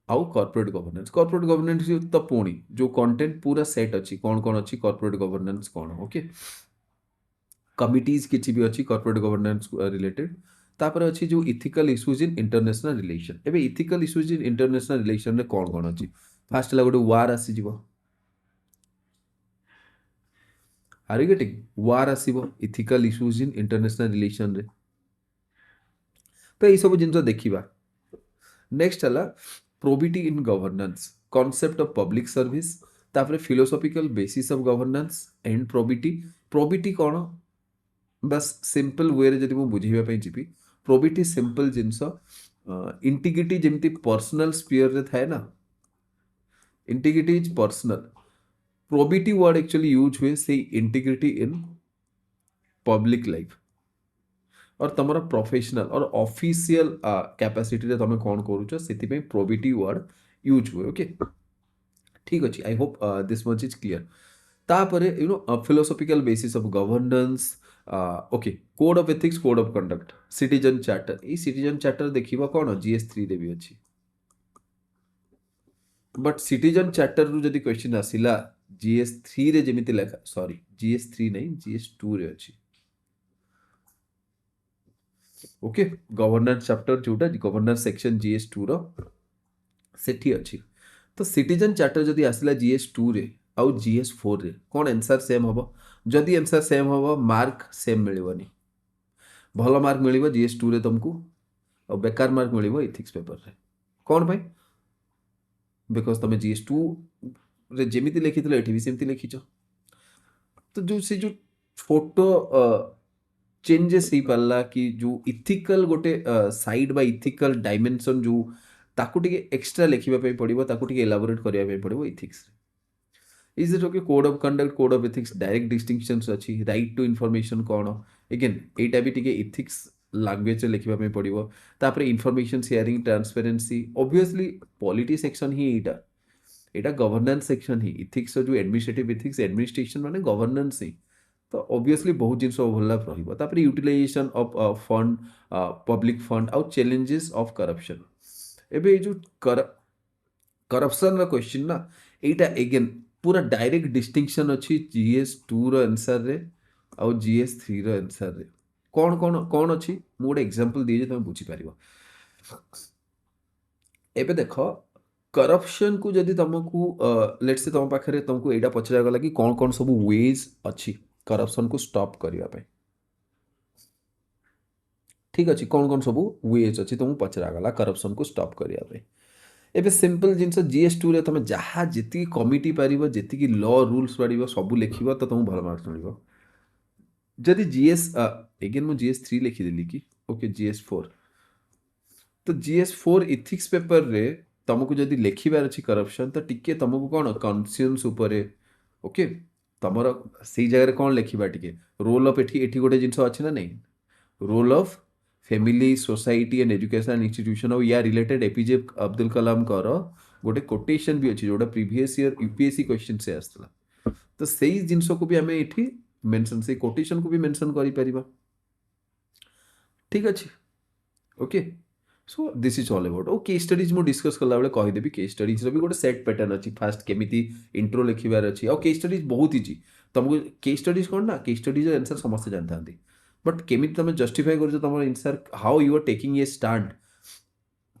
ଆଉ କର୍ପୋରେଟ୍ ଗଭର୍ନାନ୍ସ। କର୍ପୋରେଟ୍ ଗଭର୍ନାନ୍ସ ତ ପୁଣି ଯେଉଁ କଣ୍ଟେଣ୍ଟ ପୁରା ସେଟ୍ ଅଛି କ'ଣ କ'ଣ ଅଛି କର୍ପୋରେଟ୍ ଗଭର୍ନାନ୍ସ କ'ଣ, ଓକେ। କମିଟିଜ୍ କିଛି ବି ଅଛି କର୍ପୋରେଟ୍ ଗଭର୍ନାନ୍ସ ରିଲେଟେଡ୍। ତାପରେ ଅଛି ଯେଉଁ ଇଥିକାଲ ଇସ୍ୟୁଜ୍ ଇନ୍ ଇଣ୍ଟରନ୍ୟାସନାଲ ରିଲେସନ୍। ଏବେ ଇଥିକାଲ ଇସ୍ୟୁଜ୍ ଇନ୍ ଇଣ୍ଟରନ୍ୟାସନାଲ ରିଲେସନ୍ରେ କ'ଣ କ'ଣ ଅଛି? ଫାର୍ଷ୍ଟ ହେଲା ଗୋଟେ ୱାର୍ ଆସିଯିବ। ଆର୍ ୟୁ ଗେଟିଂ? ୱାର୍ ଆସିବ ଇଥିକାଲ ଇସ୍ୟୁଜ୍ ଇନ୍ ଇଣ୍ଟରନ୍ୟାସନାଲ ରିଲେସନ୍ରେ। ତ ଏଇସବୁ ଜିନିଷ ଦେଖିବା। ନେକ୍ସଟ ହେଲା probity in governance, concept of public service, ତାପରେ philosophical basis of governance and probity. Probity କ'ଣ? ବାସ୍ ସିମ୍ପଲ୍ ୱେରେ ଯଦି ମୁଁ ବୁଝେଇବା ପାଇଁ ଯିବି, ପ୍ରୋବିଟି ସିମ୍ପଲ୍ ଜିନିଷ, ଇଣ୍ଟିଗ୍ରିଟି ଯେମିତି ପର୍ସନାଲ ସ୍ପିୟରରେ ଥାଏ ନା, integrity is personal. Probity word actually use हुए से इंटीग्रिटी इन पब्लिक लाइफ और तुम प्रोफेशनल और ऑफिशियल कैपेसिटी रे तुम कौन करूछ से प्रोबिटी वर्ड यूज हुए, ओके। ठीक अच्छे, I hope this much is clear. तापरे you know philosophical basis of governance, okay, code of ethics, code of conduct, citizen charter. ये सिटीजन चार्टर देखिबा कौन GS3 रे भी अच्छी, बट सिटीजन चार्टर रु जदि क्वेश्चन आसिला GS3 रे जेमिति लेखा, सॉरी GS3 नहीं GS2 रे अच्छी, ओके। गवर्नेंस चैप्टर जोटा गवर्नेंस सेक्शन GS2 रो सेठी अच्छी। तो सिटीजन चार्टर जदि आसिला GS2 रे आउ GS4 रे कौन आंसर सेम हबो? जदि आंसर सेम हबो मार्क सेम मिलिबनी। भल मार्क मिलिबो GS2 रे तुमको और बेकार मार्क मिलिबो एथिक्स पेपर रे। कौन भाई? बिकॉज तुम GS2 रे जेमिति लिखिथिलो एठी भी सेमिति लिखिछ। तो जो से जो छोटो चेंजेस ही पाला कि जो इथिकल गोटे साइड बा इथिकल डायमेंशन जो ताकू टिके एक्स्ट्रा लिखिबा पे पड़िबो, ताकू टिके एलाबोरेट करिया पे पड़िबो एथिक्स रे। Is it okay? Code of conduct, code of ethics, direct distinctions अछि, राइट टू इन्फॉर्मेशन कोन, अगेन एटा भी टिके एथिक्स लैंग्वेज रे लिखिबा पे पड़िबो। तापर information sharing, transparency, obviously polity section ही एटा, एटा गवर्नेंस सेक्शन ही। इथिक्स जो एडमिनिस्ट्रेटिव इथिक्स, एडमिनिस्ट्रेशन माने गवर्नेंस ही, तो ऑब्वियसली बहुत जिनस ओवरलैप रहिबो। तापर utilization of fund, public fund आउ चैलेंजेस ऑफ करप्शन। एबे ए जो करप्शन रा क्वेश्चन ना, एटा अगेन पूरा डायरेक्ट डिस्टिंक्शन अछि GS2 रो आंसर रे आउ GS3 रो आंसर रे। कौन कौन कौन अछि मु गोटे एग्जांपल दिए जे तुम बुझी पारिबो। एबे देखो करप्शन को जदि तुमको लेट्स से तुम पाखरे तुमको एटा पचरा गला कि कौन कौन सब वेज अछि करप्शन को स्टॉप करिया पे, ठीक अच्छे, कौन कौन सब वेज अच्छी तुमको पचरा गला करप्शन को स्टॉप करिया पे। एबे सिंपल जिनस GS2 रे तुम जहाँ जी कमिटी पारिबो, जी लॉ रूल्स पढ़िबो, सब लिखिबो तो तुमको भल मार्क्स मिलिबो। जदि GS अगेन मु GS3 लिखिदेली कि ओके GS4, तो GS4 इथिक्स पेपर रे तुमको जदि लिखिबार अछि करप्शन तो टिके तुमको कौन कॉन्शियंस उपरे, ओके, तुमर सेई जगह कौन लिखिबा टिके रोल ऑफ एठी गोटे जिनस अछि ना नहीं, role of family, society and educational institution और या रिलेटेड APJ अब्दुल कलाम कर गोटे कोटेशन भी अच्छी जोटा प्रीवियस ईयर UPSC क्वेश्चन से आसला। तो सेई जिनस को भी आम ये मेंशन, से कोटेशन को भी मेंशन करि परिबा, ठीक अच्छे, okay. So this is all about. ओ केस स्टडीज मु डिस्कस कला बेले कहिदेबी केस स्टडीज रो भी गोटे सेट पैटर्न अछि। फास्ट केमिति इंट्रो लिखिबार अछि और केस स्टडीज बहुत इजी। तुमको केस स्टडीज कोन ना, केस स्टडीज आंसर समस्त जानथांती, बट केमिति तुम जस्टिफाई करछ तुम answer, how you are taking a stand,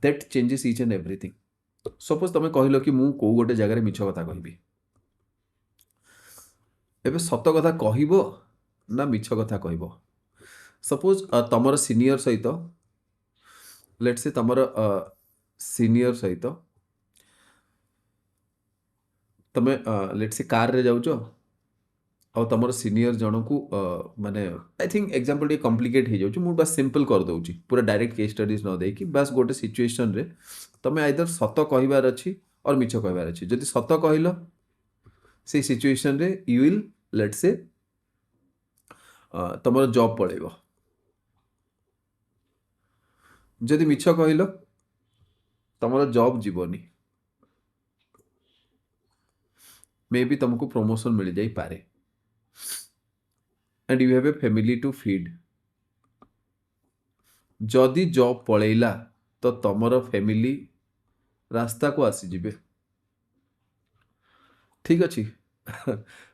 that changes each and everything. Suppose तुम कहलो कि मु को गोटे जगह मिछ कथा कहबी, एबे सत कथा कहबो ना मिछ कथा कहबो? सपोज तुमर सीनियर सहित, लेट्स से तुमर सीनियर सहित तुम लेट्स से कार रे जाउचो ଆଉ ତମର ସିନିୟର ଜଣକୁ ମାନେ ଆଇ ଥିଙ୍କ ଏକ୍ଜାମ୍ପଲ୍ ଟିକେ କମ୍ପ୍ଲିକେଟ୍ ହେଇଯାଉଛି, ମୁଁ ବାସ୍ ସିମ୍ପଲ୍ କରିଦେଉଛି, ପୁରା ଡାଇରେକ୍ଟ କେସ୍ ଷ୍ଟଡିଜ୍ ନ ଦେଇକି। ବାସ୍ ଗୋଟେ ସିଚୁଏସନ୍ରେ ତମେ ଆଇଦର ସତ କହିବାର ଅଛି ଅର୍ ମିଛ କହିବାର ଅଛି। ଯଦି ସତ କହିଲ ସେଇ ସିଚୁଏସନ୍ରେ ୟୁ ୱିଲ୍ ଲେଟ୍ ସେ ତମର ଜବ୍ ପଳେଇବ। ଯଦି ମିଛ କହିଲ ତମର ଜବ୍ ଯିବନି, ମେ ବି ତମକୁ ପ୍ରମୋସନ୍ ମିଳିଯାଇପାରେ, and you have a family to feed. ଯଦି ଜବ୍ ପଳେଇଲା ତ ତମର ଫ୍ୟାମିଲି ରାସ୍ତାକୁ ଆସିଯିବେ। ଠିକ୍ ଅଛି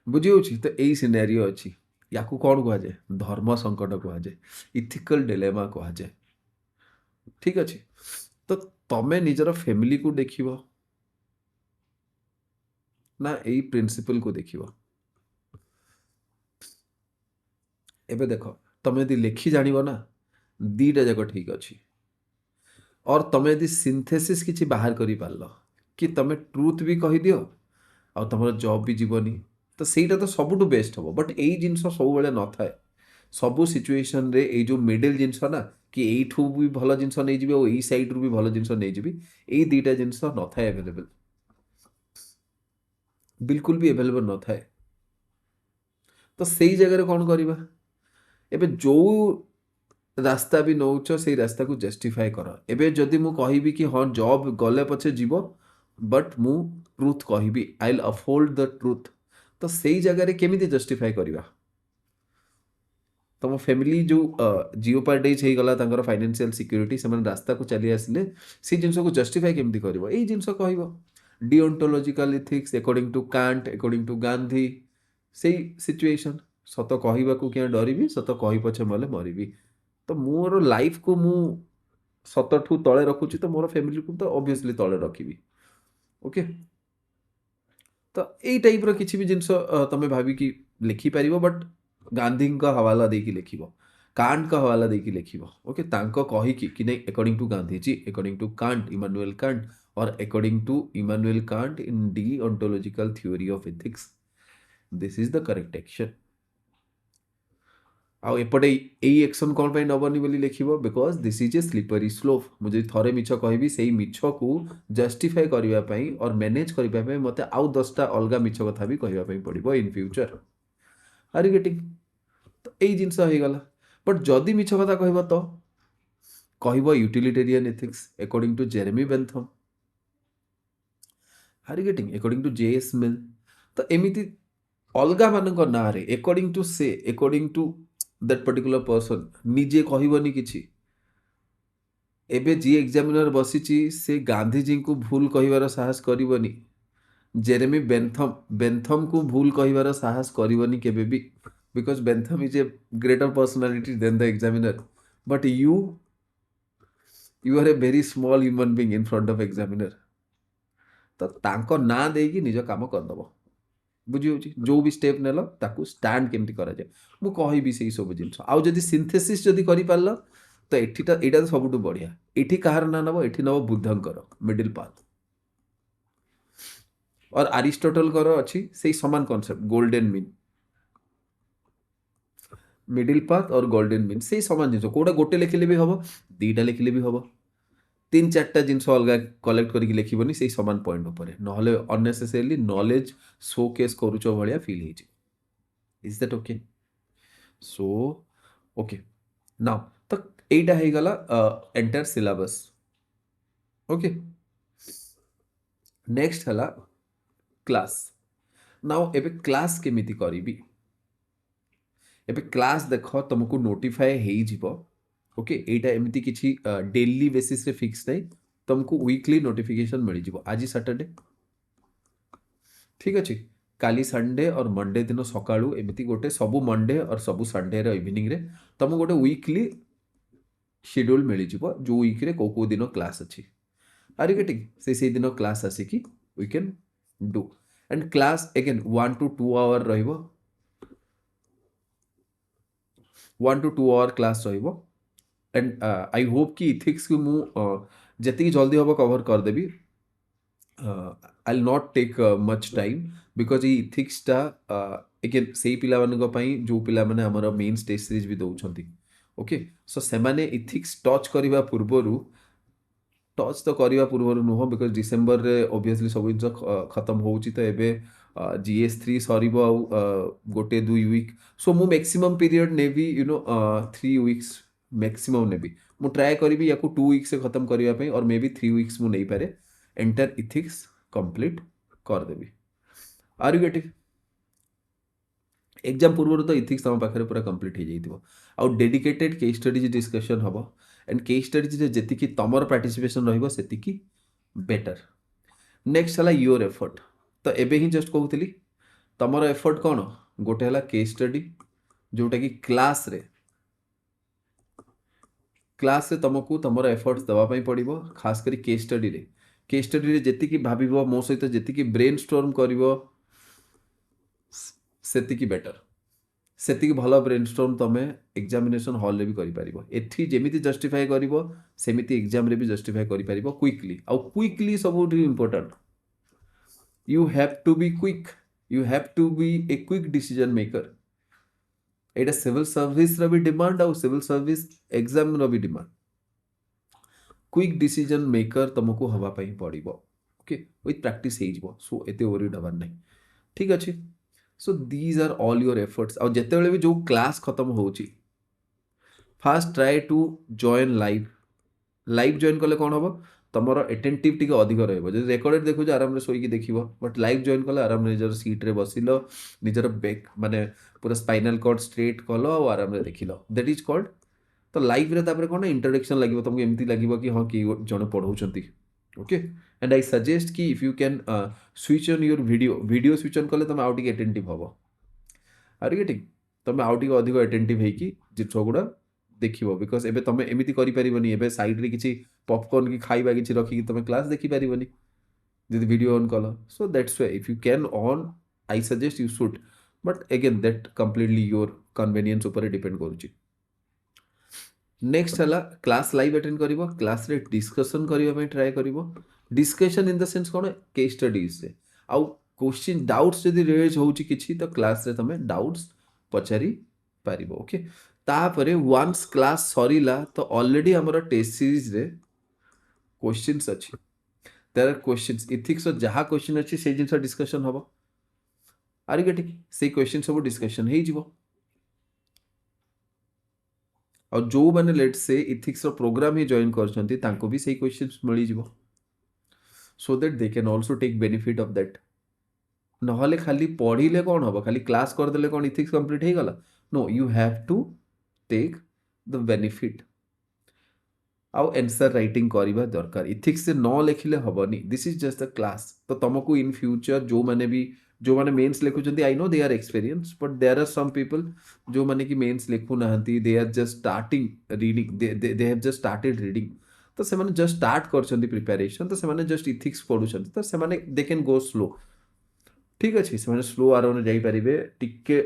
ବୁଝି ହେଉଛି? ତ ଏଇ ସିନାରିଓ ଅଛି। ୟାକୁ କ'ଣ କୁହାଯାଏ? ଧର୍ମ ସଙ୍କଟ କୁହାଯାଏ, ଇଥିକାଲ୍ ଡିଲେମା କୁହାଯାଏ। ଠିକ୍ ଅଛି? ତ ତମେ ନିଜର ଫ୍ୟାମିଲିକୁ ଦେଖିବ ନା ଏଇ ପ୍ରିନ୍ସିପଲ୍କୁ ଦେଖିବ? ଏବେ ଦେଖ, ତମେ ଯଦି ଲେଖି ଜାଣିବ ନା, ଦିଟା ଯାକ ଠିକ୍ ଅଛି। ଅର୍ ତମେ ଯଦି ସିନ୍ଥେସିସ୍ କିଛି ବାହାର କରିପାରିଲ କି ତମେ ଟ୍ରୁଥ୍ ବି କହିଦିଅ ଆଉ ତମର ଜବ୍ ବି ଯିବନି, ତ ସେଇଟା ତ ସବୁଠୁ ବେଷ୍ଟ ହେବ। ବଟ୍ ଏଇ ଜିନିଷ ସବୁବେଳେ ନଥାଏ। ସବୁ ସିଚୁଏସନ୍ରେ ଏଇ ଯେଉଁ ମିଡିଲ୍ ଜିନିଷ ନା, କି ଏଇଠୁ ବି ଭଲ ଜିନିଷ ନେଇଯିବି ଆଉ ଏଇ ସାଇଡ଼୍ରୁ ବି ଭଲ ଜିନିଷ ନେଇଯିବି, ଏଇ ଦୁଇଟା ଜିନିଷ ନଥାଏ ଆଭେଲେବଲ୍, ବିଲକୁଲ ବି ଆଭେଲେବଲ୍ ନଥାଏ। ତ ସେଇ ଜାଗାରେ କ'ଣ କରିବା? ଏବେ ଯେଉଁ ରାସ୍ତା ବି ନେଉଛ ସେଇ ରାସ୍ତାକୁ ଜଷ୍ଟିଫାଏ କର। ଏବେ ଯଦି ମୁଁ କହିବି କି ହଁ ଜବ୍ ଗଲେ ପଛେ ଯିବ, ବଟ୍ ମୁଁ ଟ୍ରୁଥ୍ କହିବି, ଆଇ ୱିଲ୍ ଅପହୋଲ୍ଡ ଦ ଟ୍ରୁଥ୍, ତ ସେଇ ଜାଗାରେ କେମିତି ଜଷ୍ଟିଫାଏ କରିବା? ତମ ଫ୍ୟାମିଲି ଯେଉଁ ଜିଓପାର୍ଡାଇଜ୍ ହେଇଗଲା ତାଙ୍କର ଫାଇନାନ୍ସିଆଲ୍ ସିକ୍ୟୁରିଟି, ସେମାନେ ରାସ୍ତାକୁ ଚାଲି ଆସିଲେ, ସେଇ ଜିନିଷକୁ ଜଷ୍ଟିଫାଏ କେମିତି କରିବ? ଏଇ ଜିନିଷ କହିବ, deontological ethics according to Kant, according to Gandhi. ସେଇ ସିଚୁଏସନ୍, ସତ କହିବାକୁ କିଆଁ ଡରିବି, ସତ କହି ପଛେ ମଲେ ମରିବି। ତ ମୋର ଲାଇଫକୁ ମୁଁ ସତଠୁ ତଳେ ରଖୁଛି, ତ ମୋର ଫ୍ୟାମିଲିକୁ ତ ଅବଭିୟସଲି ତଳେ ରଖିବି। ଓକେ, ତ ଏଇ ଟାଇପ୍ର କିଛି ବି ଜିନିଷ ତମେ ଭାବିକି ଲେଖିପାରିବ, ବଟ୍ ଗାନ୍ଧୀଙ୍କ ହୱାଲା ଦେଇକି ଲେଖିବ, କାଣ୍ଟଙ୍କ ହୱାଲା ଦେଇକି ଲେଖିବ। ଓକେ, ତାଙ୍କ କହିକି କି ନାଇଁ according to Gandhiji, according to Kant, Immanuel Kant, or according to Immanuel Kant in deontological theory of ethics, this is the correct action. ଆଉ ଏପଟେ ଏଇ ଆକ୍ସନ୍ କ'ଣ ପାଇଁ ନେବନି ବୋଲି ଲେଖିବ, because this is a slippery slope. ମୁଁ ଯଦି ଥରେ ମିଛ କହିବି, ସେଇ ମିଛକୁ ଜଷ୍ଟିଫାଏ କରିବା ପାଇଁ ଅର୍ ମ୍ୟାନେଜ୍ କରିବା ପାଇଁ ମୋତେ ଆଉ 10ଟା ଅଲଗା ମିଛ କଥା ବି କହିବା ପାଇଁ ପଡ଼ିବ in future. Are you getting? ତ ଏଇ ଜିନିଷ ହେଇଗଲା। ବଟ୍ ଯଦି ମିଛ କଥା କହିବ ତ କହିବ utilitarian ethics according to Jeremy Bentham. Are you getting? According to J S. Mill. ତ ଏମିତି ଅଲଗା ମାନଙ୍କ ନାଁରେ ଏକର୍ଡିଂ ଟୁ ସେ, according to that particular person, ନିଜେ କହିବନି କିଛି। ଏବେ ଯିଏ ଏକ୍ଜାମିନର ବସିଛି ସେ ଗାନ୍ଧୀଜୀଙ୍କୁ ଭୁଲ କହିବାର ସାହସ କରିବନି, ଜେରେମି ବେନ୍ଥମ୍କୁ ଭୁଲ କହିବାର ସାହସ କରିବନି କେବେ ବି, because Bentham is a greater personality than the examiner. But you are a very small human being in front of examiner. ତ ତାଙ୍କ ନାଁ ଦେଇକି ନିଜ କାମ କରିଦେବ। ବୁଝି ହେଉଛି? ଯେଉଁ ବି ଷ୍ଟେପ୍ ନେଲ ତାକୁ ଷ୍ଟାଣ୍ଡ କେମିତି କରାଯାଏ ମୁଁ କହିବି ସେଇ ସବୁ ଜିନିଷ। ଆଉ ଯଦି ସିନ୍ଥେସିସ୍ ଯଦି କରିପାରିଲ ତ ଏଇଟା ତ ସବୁଠୁ ବଢ଼ିଆ। ଏଠି କାହାର ନାଁ ନେବ? ଏଠି ନେବ ବୁଦ୍ଧଙ୍କର ମିଡିଲ୍ ପାଥ୍, और ଆରିଷ୍ଟଟଲଙ୍କର ଅଛି ସେଇ ସମାନ concept, golden mean. Middle path और ଗୋଲ୍ଡେନ୍ ମିନ୍ ସେଇ ସମାନ ଜିନିଷ। କେଉଁଟା ଗୋଟେ ଲେଖିଲେ ବି ହେବ, ଦୁଇଟା ଲେଖିଲେ ବି ହେବ, 3-4ଟା ଜିନିଷ ଅଲଗା କଲେକ୍ଟ କରିକି ଲେଖିବନି ସେଇ ସମାନ ପଏଣ୍ଟ ଉପରେ, ନହେଲେ ଅନନେସେସରିଲି ନଲେଜ ଶୋକେସ୍ କରୁଛ ଭଳିଆ ଫିଲ୍ ହେଇଯିବ। Is that okay? So okay, now ତ ଏଇଟା ହେଇଗଲା ଏଣ୍ଟାୟାର ସିଲାବସ୍। ଓକେ, ନେକ୍ସଟ ହେଲା କ୍ଲାସ୍। ନାଉ ଏବେ କ୍ଲାସ୍ କେମିତି କରିବି? ଏବେ କ୍ଲାସ୍ ଦେଖ ତୁମକୁ ନୋଟିଫାଏ ହେଇଯିବ। ଓକେ, ଏଇଟା ଏମିତି କିଛି ଡେଲି ବେସିସ୍ରେ ଫିକ୍ସ ନାହିଁ, ତୁମକୁ ୱିକଲି ନୋଟିଫିକେସନ୍ ମିଳିଯିବ। ଆଜି ସଟର୍ଡେ, ଠିକ୍ ଅଛି, କାଲି ସଣ୍ଡେ और मंडे दिन ସକାଳୁ ଏମିତି ଗୋଟେ ସବୁ ମଣ୍ଡେ और ସବୁ ସଣ୍ଡେର ଇଭିନିଂରେ ତୁମକୁ ଗୋଟେ ୱିକଲି शेड्यूल ମିଳିଯିବ, ଯେଉଁ ୱିକ୍ରେ କେଉଁ କେଉଁ ଦିନ କ୍ଲାସ୍ ଅଛି। Are you getting? ସେଇ ଦିନ କ୍ଲାସ୍ ଆସିକି we can do, and class again 1 to 2 hour रहिबो, 1 to 2 आवर क्लास रहिबो। एंड आई होप कि इथिक्स को मु जति जल्दी हम कवर करदेवी। I will not take much time because ये इथिक्सटा एगेन से पिलाମାନଙ୍କ ପାଇଁ जो पिलाମାନେ ଆମର मेन्स टेस्ट सीरीज भी दौरान ओके सो सेमाने इथिक्स टच करने पूर्वर टच तो करने पूर्वर नुह बिकज डिसेम्बर रे ओबियसली सब जिन खत्म होची तो एबे GS3 सरीब गोटे 2 वीक सो मु मैक्सिमम पीरियड नेबी यू नो 3 वीक्स मैक्सिमम नेबी मु ट्राए करी या 2 वीक्स से खत्म करने और मे बी 3 वीक्स मु नहीं पारे एंटायर इथिक्स कंप्लीट करदेवी आर यू गेटिंग एग्जाम पूर्व तो इथिक्स तुम पाखे पूरा कंप्लीट हो जाइए आउ डेडिकेटेड केस स्टडीज डिस्कशन हम एंड केस स्टडीज जी तुम पार्टिसिपेशन रही बेटर नेक्स्ट है योर एफर्ट तो एबे ही जस्ट कहूली तुम एफर्ट कौन गोटे है केस स्टडी जोटा कि क्लास रे तुमको तुम एफर्ट्स देवाई पड़ो खास करी केस स्टडी जी भाव मो सहित जी ब्रेन स्टॉर्म कर सेतिकी बेटर सेतिकी भल ब्रेनस्टॉर्म तुम एग्जामिनेशन हॉल रे भी करि परिबो एठी जेमिति जस्टिफाई करिवो सेमिति एग्जाम रे भी जस्टिफाई करि परिबो क्विकली आउ क्विकली सबुठी important you have to be quick you have to be a quick decision maker एटा सिविल सर्विस रा भी डिमांड आउ सिविल सर्विस एग्जाम रा भी डिमांड क्विक डिसीजन मेकर तुमको हवा पई पड़िबो ओके विथ प्रैक्टिस हे जिवो सो एते वरीड हबार नै ठीक अछि so these are all your efforts और जिते भी जो क्लास खत्म होची first try to join live join कले कौन हम तुम एटेंटिव टी अधिक रही रेकर्डेड देखो आराम शोक देख बट लाइव जॉइन कले आराम निजर सीट रे बसिल निजर बैक माने पूरा स्पाइनल कॉर्ड स्ट्रेट कल और आराम देख दैट इज कॉल्ड तो लाइव रे कौन इंट्रोडक्शन लगे तुमको एमती लगे कि हाँ कि जन पढ़ाऊँ ओके एंड आई सजेस्ट कि if you can switch on your video switch on कले तुम आउ टिके अटेंटिव हम आर गेटिंग तुम आउ टिके अधिक अटेंटिव होगी जिन गुड़ा देखियो बिकज एबे तुम एमती करिपारिबनी एबे साइड रे किछि पॉपकॉर्न की खाइबा किछि रखी तुम क्लास देखि पारिबनी जदि वीडियो ऑन कल so that's why if you can on I suggest you should but again that completely your convenience ऊपर डिपेंड करूची नेक्स्ट है क्लास लाइव अटेंड करिवो क्लास रे डिस्कशन करिवा पे ट्राई करिवो डिस्कशन इन द सेंस कोन केस स्टडीज से आउ क्वेश्चन डाउट्स यदि रेज होउची किछि तो क्लास रे तमे डाउट्स पचारि पारिबो ओके तापरे वंस क्लास सरीला तो ऑलरेडी हमर टेस्ट सीरीज रे क्वेश्चंस अछि देयर आर क्वेश्चंस इथिक्स जहा क्वेश्चन अछि से जिंस डिस्कशन हबो आर यू गेटिंग से क्वेश्चन सब डिस्कशन हे जिवो और जो मैंने लेट से इथिक्स प्रोग्राम ही जॉइन कर भी सही क्वेश्चंस मिल जाव so that they can also take benefit of that नहले खाली पढ़िले कौन हम खाली क्लास करदे कौन इथिक्स कंप्लीट हो गला no you have to take the benefit आउ आंसर राइटिंग करवा दरकार इथिक्स से न लिखिले हबनी this is just the class तो तुमको इन फ्यूचर जो माने मेंस लिखुचंती I know they are experience but there are some people जो माने कि मेंस लिखु नाहंती they are just starting reading they have just started reading तो से माने जस्ट स्टार्ट करछंती प्रिपरेशन तो से माने जस्ट इथिक्स पढुछंती तो से माने दे कैन गो स्लो ठीक अछि से माने स्लो आराम जाई परिबे टिके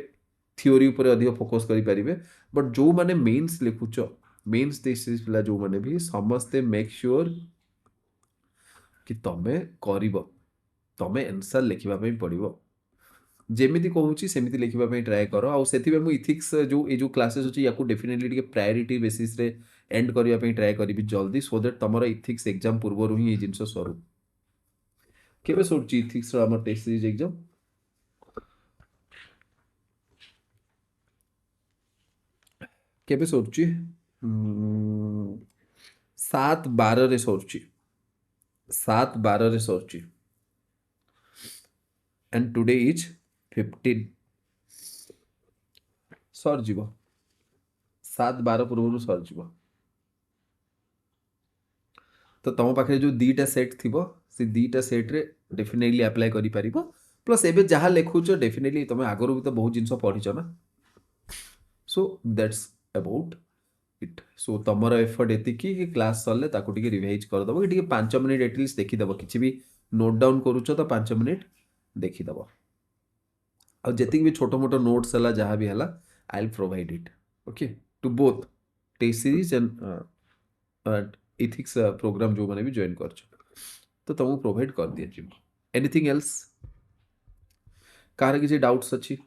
थ्योरी ऊपर अधिक फोकस करि परिबे बट जो माने मेंस लिखुछ मेंस थीसिस पिला जो माने भी समस्ते मेक श्योर कि तमे करिवो तमे आंसर लिखिबा पई पड़िवो जेमिति कहूची सेमिति लिखिबा पई ट्राई करो आ सेति मु इथिक्स जो ए जो क्लासेस अछि याकू डेफिनेटली टिके प्रायोरिटी बेसिस रे एंड करिया पई ट्राई करिवि जल्दी सो दैट तमरो इथिक्स एग्जाम पूर्व ही ए जिंस सरू केबे सोची इथिक्स रो हमर टेस्ट सीरीज एग्जाम केबे सोची 7/12 रे सोची 7/12 रे सोची एंड टुडे इज 15 सर जीव 7/12 पूर्व सर जीव तो तुम पाखे जो दीटा सेट थी से दीटा सेट रे डेफिनेटली अप्लाई करि परिबो प्लस एबे जहा लिखुछ डेफिनेटली तुम आगरो भी तो बहुत जिंस पढ़िछ ना so that's about it so तुमर एफर्ट एति कि क्लास सरले ताको टिके रिवाइज कर दबो कि टिके 5 मिनिट एटलीस्ट देखि दबो किछि भी नोट डाउन करूछ तो 5 मिनिट देखि दबो और जति भी छोटो मोटो नोट्स हला जहाँ भी हला I will provide it okay to both test series and ethics program जो मैंने भी जॉइन कर तो तुमको प्रोवाइड कर दिया जी एनीथिंग एल्स कार किसी डाउट्स अच्छी